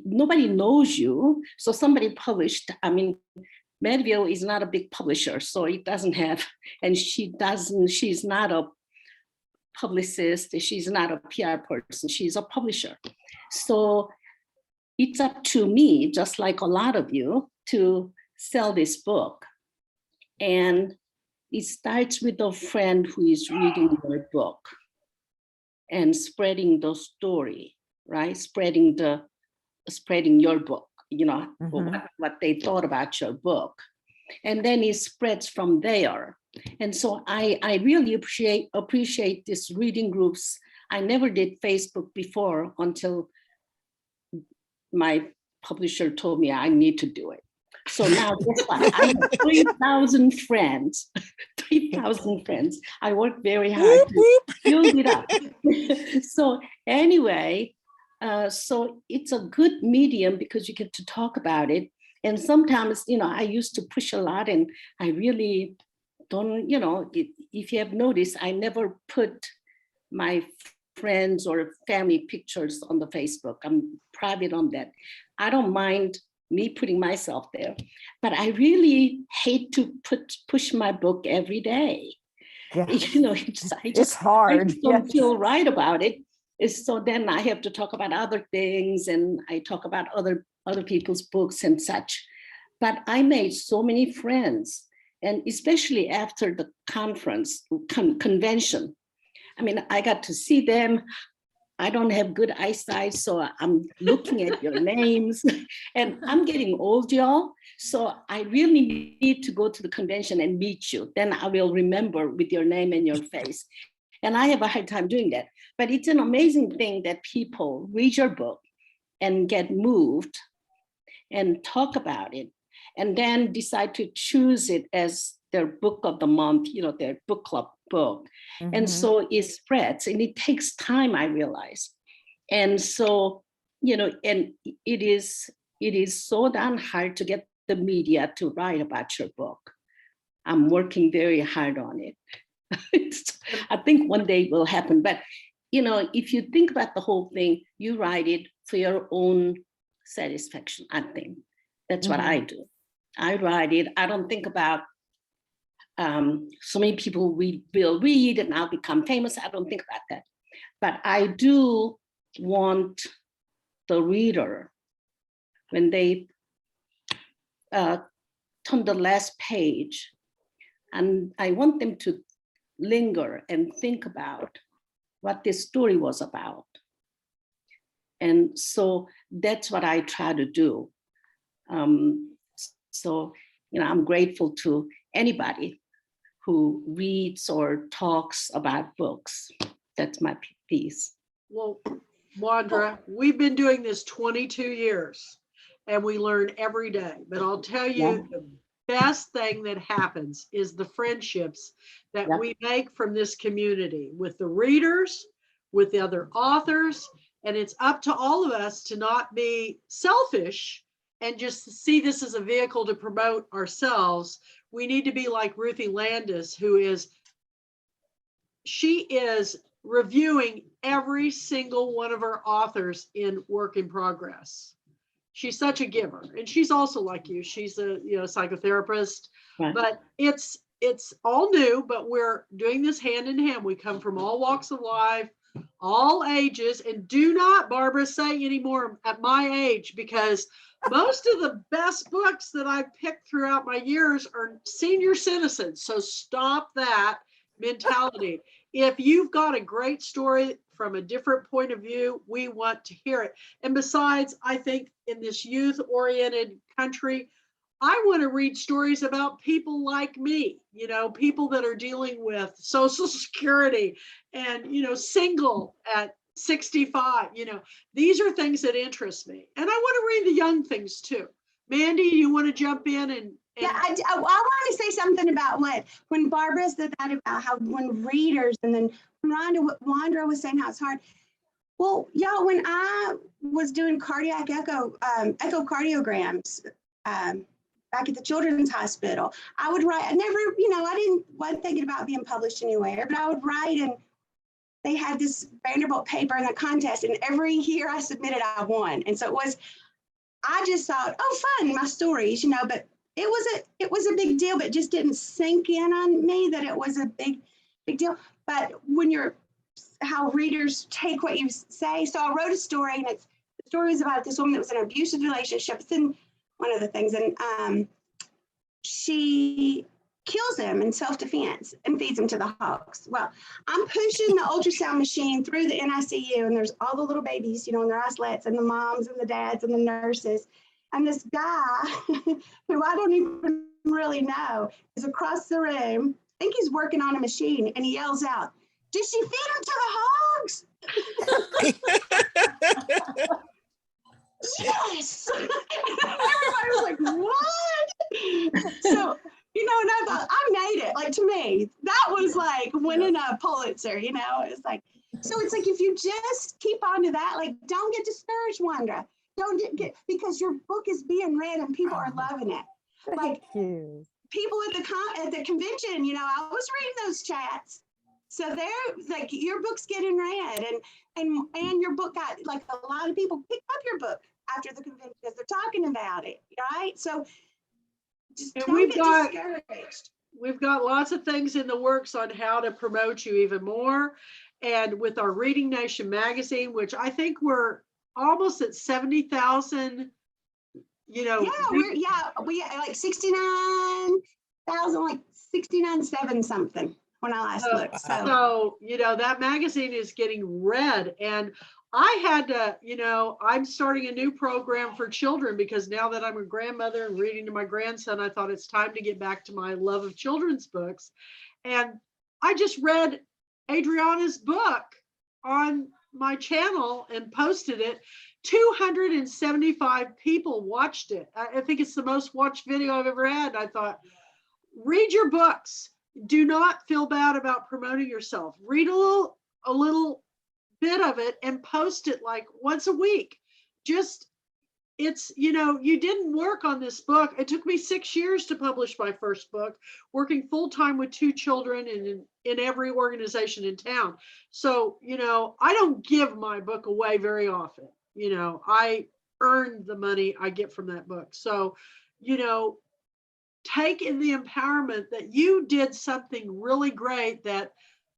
nobody knows you. So somebody published, I mean, Medville is not a big publisher, so it doesn't have, and she's not a publicist, she's not a PR person, she's a publisher. So it's up to me, just like a lot of you, to sell this book. And it starts with a friend who is reading your book and spreading the story, right? Spreading your book, you know, what they thought about your book. And then it spreads from there. And so I really appreciate these reading groups. I never did Facebook before until my publisher told me I need to do it. So now guess what? I have 3,000 friends, 3,000 friends. I work very hard to build it up. So anyway, so it's a good medium because you get to talk about it. And sometimes, you know, I used to push a lot and I really don't, you know, if you have noticed, I never put my friends or family pictures on the Facebook. I'm private on that. I don't mind me putting myself there, but I really hate to push my book every day. Yes. You know, it's hard. I just don't feel right about it. So then I have to talk about other things and I talk about other people's books and such. But I made so many friends, and especially after the conference, convention. I mean, I got to see them. I don't have good eyesight, so I'm looking at your names and I'm getting old, y'all. So I really need to go to the convention and meet you. Then I will remember with your name and your face. And I have a hard time doing that. But it's an amazing thing that people read your book and get moved and talk about it and then decide to choose it as their book of the month, you know, their book club book. And so it spreads and it takes time, I realize. And so, you know, and it is so damn hard to get the media to write about your book. I'm working very hard on it. I think one day it will happen. But, you know, if you think about the whole thing, you write it for your own satisfaction, I think. That's what I do. I write it. I don't think about so many people will read and I'll become famous. I don't think about that. But I do want the reader, when they turn the last page, and I want them to linger and think about what this story was about. And so that's what I try to do. So, you know, I'm grateful to anybody who reads or talks about books. That's my piece. Well, Wandra, we've been doing this 22 years and we learn every day. But I'll tell you, the best thing that happens is the friendships that we make from this community with the readers, with the other authors. And it's up to all of us to not be selfish and just see this as a vehicle to promote ourselves. We need to be like Ruthie Landis, she is reviewing every single one of our authors in Work in Progress. She's such a giver. And she's also like you, she's a psychotherapist, but it's all new, but we're doing this hand in hand. We come from all walks of life, all ages, and do not, Barbara, say anymore at my age, because most of the best books that I've picked throughout my years are senior citizens. So stop that mentality. If you've got a great story from a different point of view, we want to hear it. And besides, I think in this youth-oriented country, I want to read stories about people like me, you know, people that are dealing with Social Security and, you know, single at 65, these are things that interest me. And I want to read the young things too. Mandy, you want to jump in and yeah, I want to say something about when Barbara said that about how when readers, and then Wandra was saying how it's hard. Well, y'all, when I was doing cardiac echocardiograms back at the Children's Hospital, I would write. I never, wasn't thinking about being published anywhere, but I would write, and they had this Vanderbilt paper in a contest, and every year I submitted, I won. And so I just thought, oh, fun, my stories, but it was a big deal, but it just didn't sink in on me that it was a big deal. But when how readers take what you say. So I wrote a story, and the story is about this woman that was in an abusive relationship. It's in one of the things, and she kills him in self-defense and feeds him to the hogs. Well, I'm pushing the ultrasound machine through the NICU, and there's all the little babies, in their isolettes, and the moms and the dads and the nurses. And this guy, who I don't even really know, is across the room. I think he's working on a machine, and he yells out, "Did she feed him to the hogs?" Yes. Everybody was like, "What?" So, and I thought, I made it. Like, to me, that was like winning a Pulitzer, it's like, so it's like, if you just keep on to that, like, don't get discouraged, Wandra. Don't get, because your book is being read and people are loving it. Like, people at the convention, I was reading those chats. So they're like, your book's getting read, and your book got, like, a lot of people picked up your book after the convention because they're talking about it, right? So just don't get discouraged. We've got lots of things in the works on how to promote you even more. And with our Reading Nation magazine, which I think we're almost at 70,000, we like 69,000, like 69.7 something when I last looked. So, that magazine is getting read, and I had to, I'm starting a new program for children because now that I'm a grandmother and reading to my grandson, I thought it's time to get back to my love of children's books. And I just read Adriana's book on my channel and posted it. 275 people watched it. I think it's the most watched video I've ever had. I thought, read your books. Do not feel bad about promoting yourself. Read a little bit of it and post it like once a week. You didn't work on this book. It took me 6 years to publish my first book, working full-time with 2 children and in every organization in town. So, I don't give my book away very often. I earn the money I get from that book. So, take in the empowerment that you did something really great that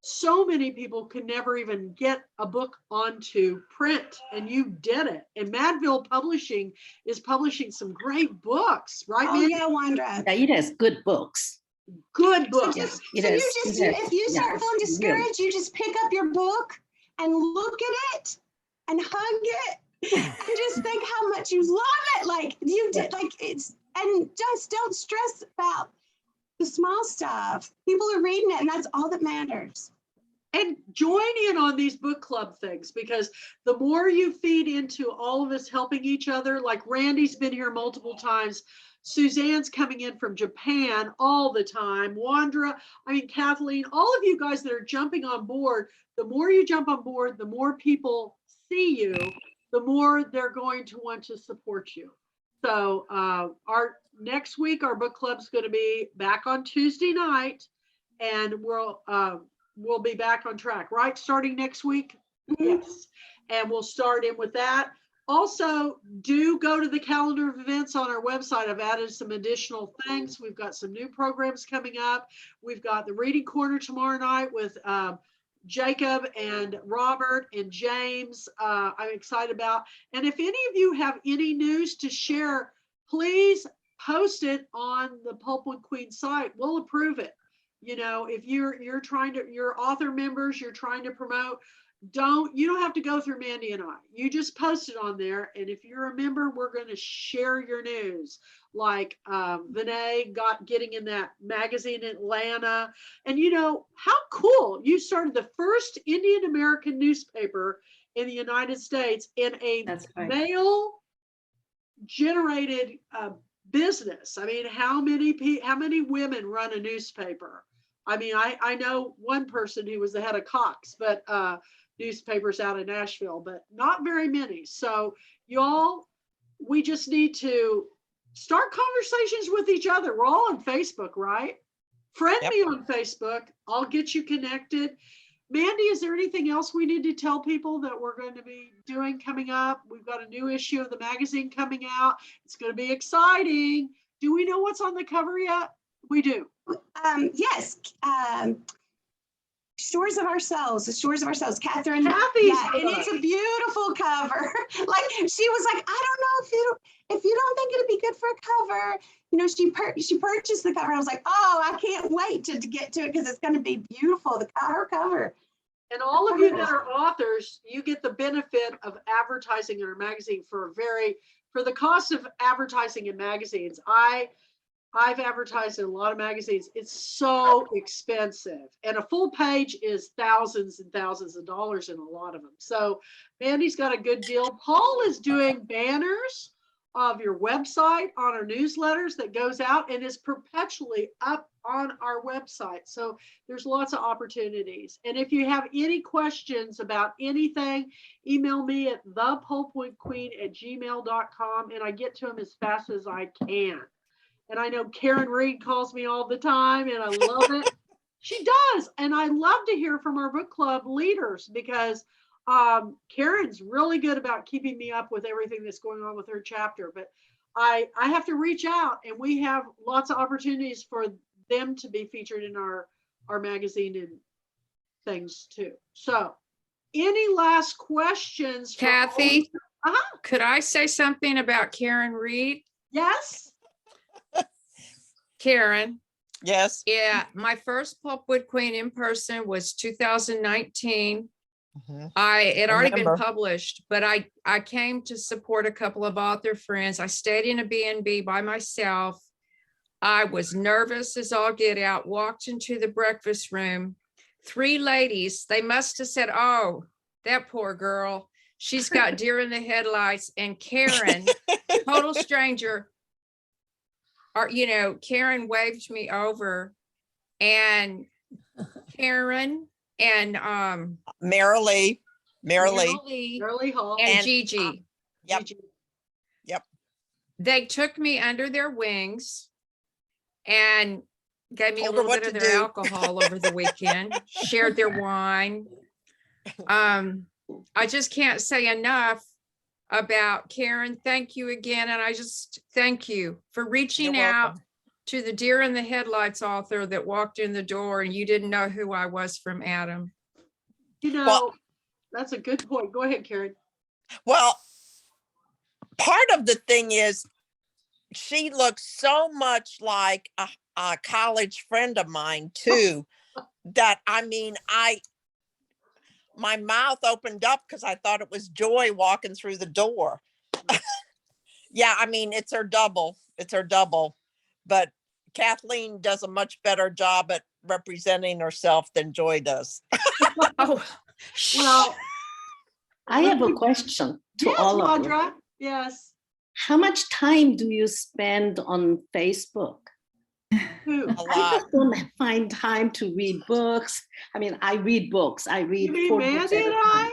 so many people could never even get a book onto print, and you did it. And Madville Publishing is publishing some great books, right? Oh, yeah, Wandra. Yeah, it has good books. Good books. So if you start feeling discouraged, you just pick up your book and look at it and hug it and just think how much you love it. Like you did, and just don't stress about the small stuff. People are reading it, and that's all that matters. And join in on these book club things, because the more you feed into all of us helping each other, like Randy's been here multiple times, Suzanne's coming in from Japan all the time, Wandra, Kathleen, all of you guys that are jumping on board, the more you jump on board, the more people see you, the more they're going to want to support you. So our next week, our book club's going to be back on Tuesday night, and we'll be back on track, right? Starting next week? Mm-hmm. Yes. And we'll start in with that. Also, do go to the calendar of events on our website. I've added some additional things. We've got some new programs coming up. We've got the Reading Corner tomorrow night with Jacob and Robert and James. I'm excited about. And if any of you have any news to share, please post it on the Pulpwood Queen site. We'll approve it. You know, if you're trying to, your author members, you're trying to promote, you don't have to go through Mandy and I. You just post it on there. And if you're a member, we're going to share your news. Like Vinay getting in that magazine in Atlanta. And you know, how cool. You started the first Indian American newspaper in the United States in a male generated business. I mean, how many women run a newspaper? I mean, I know one person who was the head of Cox, but newspapers out in Nashville, but not very many. So y'all, we just need to start conversations with each other. We're all on Facebook, right? Friend me on Facebook. I'll get you connected. Mandy, is there anything else we need to tell people that we're going to be doing coming up? We've got a new issue of the magazine coming out. It's going to be exciting. Do we know what's on the cover yet? We do. Yes. Shores of Ourselves, the Shores of Ourselves, Catherine. Kathy's yeah, and it's a beautiful cover. Like she was like, I don't know if you don't think it'd be good for a cover. You know, she purchased the cover. I was like, oh, I can't wait to get to it because it's going to be beautiful. Her cover. And all of you that are authors, you get the benefit of advertising in our magazine for the cost of advertising in magazines. I've advertised in a lot of magazines. It's so expensive. And a full page is thousands and thousands of dollars in a lot of them. So Mandy's got a good deal. Paul is doing banners of your website on our newsletters that goes out and is perpetually up on our website. So there's lots of opportunities. And if you have any questions about anything, email me at thepulpwoodqueen@gmail.com and I get to them as fast as I can. And I know Karen Reed calls me all the time and I love it. She does. And I love to hear from our book club leaders because Karen's really good about keeping me up with everything that's going on with her chapter. But I have to reach out and we have lots of opportunities for them to be featured in our magazine and things too. So any last questions? Kathy, could I say something about Karen Reed? Yes. Karen. Yes. Yeah, my first Pulpwood Queen in person was 2019. Mm-hmm. It had already been published, but I came to support a couple of author friends. I stayed in a B&B by myself. I was nervous as all get out, walked into the breakfast room. 3 ladies, they must have said, oh, that poor girl, she's got deer in the headlights. And Karen, total stranger, Karen waved me over, and Karen and Marilee Hall and Gigi. Yep. They took me under their wings and gave me a little bit of their alcohol over the weekend, shared their wine. I just can't say enough about Karen. Thank you again. And I just thank you for reaching out to the deer in the headlights author that walked in the door and you didn't know who I was from Adam. That's a good point. Go ahead, Karen. Well, part of the thing is she looks so much like a college friend of mine too, that my mouth opened up because I thought it was Joy walking through the door. Yeah, it's her double. But Kathleen does a much better job at representing herself than Joy does. Oh, well, I have a question to all of you. Yes. How much time do you spend on Facebook? A I just don't find time to read books. I read books. I read 4 books at a time.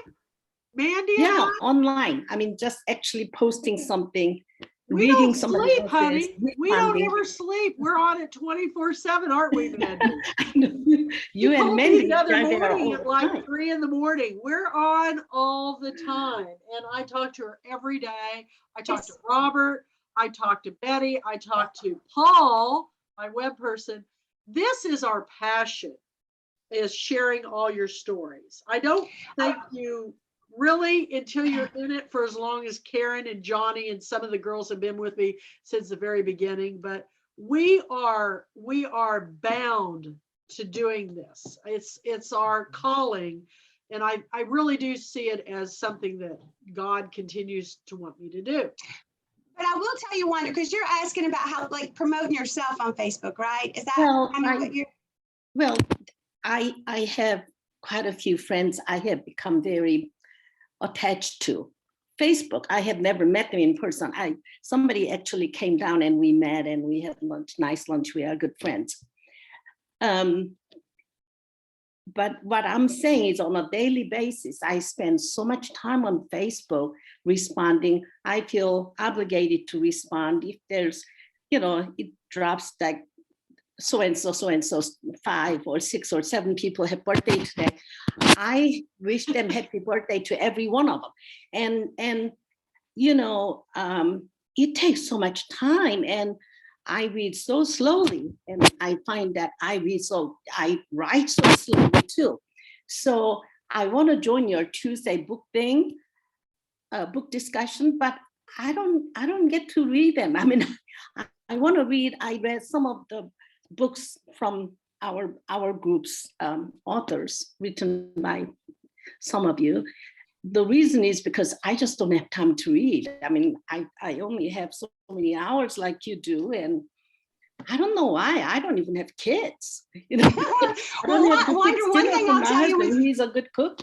Mandy? Yeah, online. Just actually posting something, we reading don't some sleep, honey. We don't ever sleep. We're on it 24/7, aren't we, Mandy? You and Mandy the other are there morning all at the like time. 3 in the morning. We're on all the time. And I talk to her every day. I talk to Robert. I talk to Betty. I talk to Paul, my web person. This is our passion, is sharing all your stories. I don't think you really, until you're in it for as long as Karen and Johnny and some of the girls have been with me since the very beginning, but we are bound to doing this. It's our calling. And I really do see it as something that God continues to want me to do. But I will tell you one, because you're asking about how, like, promoting yourself on Facebook, right? Is that Well, kind of what you're? Well, I have quite a few friends I have become very attached to. Facebook, I have never met them in person. Somebody actually came down and we met and we had lunch, nice lunch. We are good friends. But what I'm saying is on a daily basis, I spend so much time on Facebook responding. I feel obligated to respond if there's, it drops like so-and-so, 5 or 6 or 7 people have birthday today. I wish them happy birthday to every one of them. And it takes so much time, and I read so slowly, and I find that I write so slowly too. So I want to join your Tuesday book thing, book discussion, but I don't get to read them. I mean, I want to read. I read some of the books from our group's authors written by some of you. The reason is because I just don't have time to read. I mean, I only have so many hours like you do, and I don't know why. I don't even have kids. Well, one thing I'll tell you with, he's a good cook.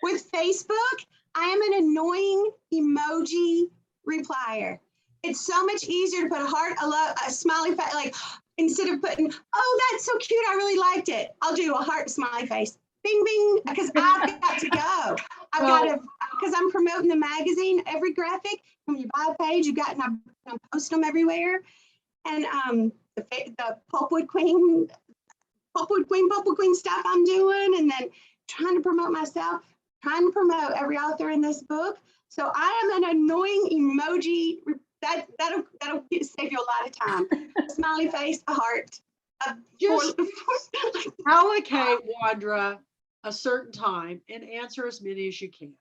With Facebook, I am an annoying emoji replier. It's so much easier to put a heart, a smiley face, like instead of putting, oh, that's so cute, I really liked it. I'll do a heart smiley face. Bing, bing, because I've got to go. I've got to, because I'm promoting the magazine, every graphic, when you buy a page, you got, and I post them everywhere. And the Pulpwood Queen stuff I'm doing, and then trying to promote myself, trying to promote every author in this book. So I am an annoying emoji. That'll save you a lot of time. A smiley face, a heart. Just allocate, Wandra, a certain time and answer as many as you can.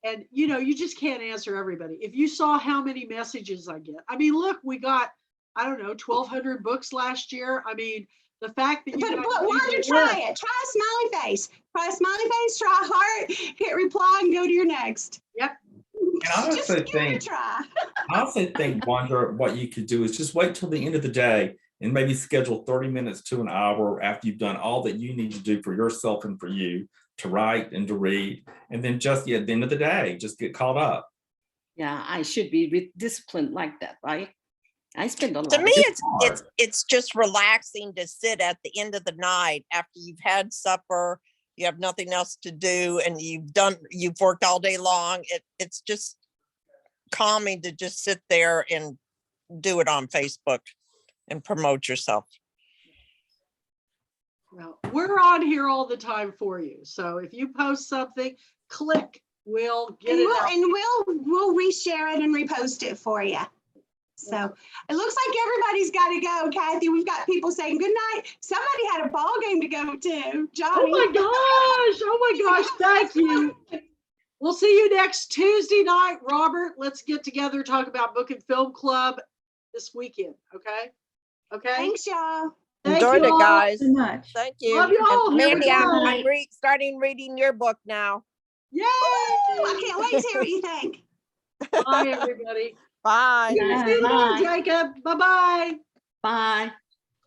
And you just can't answer everybody. If you saw how many messages I get, I mean, look, we got, I don't know, 1,200 books last year. I mean, the fact that you but Wandra, try it. Try a smiley face. Try a smiley face. Try a heart. Hit reply and go to your next. Yep. And I also think, Wandra, what you could do is just wait till the end of the day and maybe schedule 30 minutes to an hour after you've done all that you need to do for yourself and for you to write and to read. And then just at the end of the day, just get caught up. Yeah, I should be disciplined like that, right? I spend a lot. To me, it's just relaxing to sit at the end of the night after you've had supper, you have nothing else to do, and you've worked all day long. It's just calming to just sit there and do it on Facebook and promote yourself. Well, we're on here all the time for you. So if you post something, click, we'll get it out. And we'll reshare it and repost it for you. So it looks like everybody's got to go, Kathy. We've got people saying good night. Somebody had a ball game to go to. Johnny. Oh my gosh. Thank you. We'll see you next Tuesday night, Robert. Let's get together, talk about Book and Film Club this weekend. Okay. Thanks, y'all. Enjoyed it, guys. So much. Thank you. Love you all. Mandy, I'm starting reading your book now. Yay! I can't wait to hear what you think. Bye, everybody. Bye. See you later, Jacob. Bye-bye. Bye.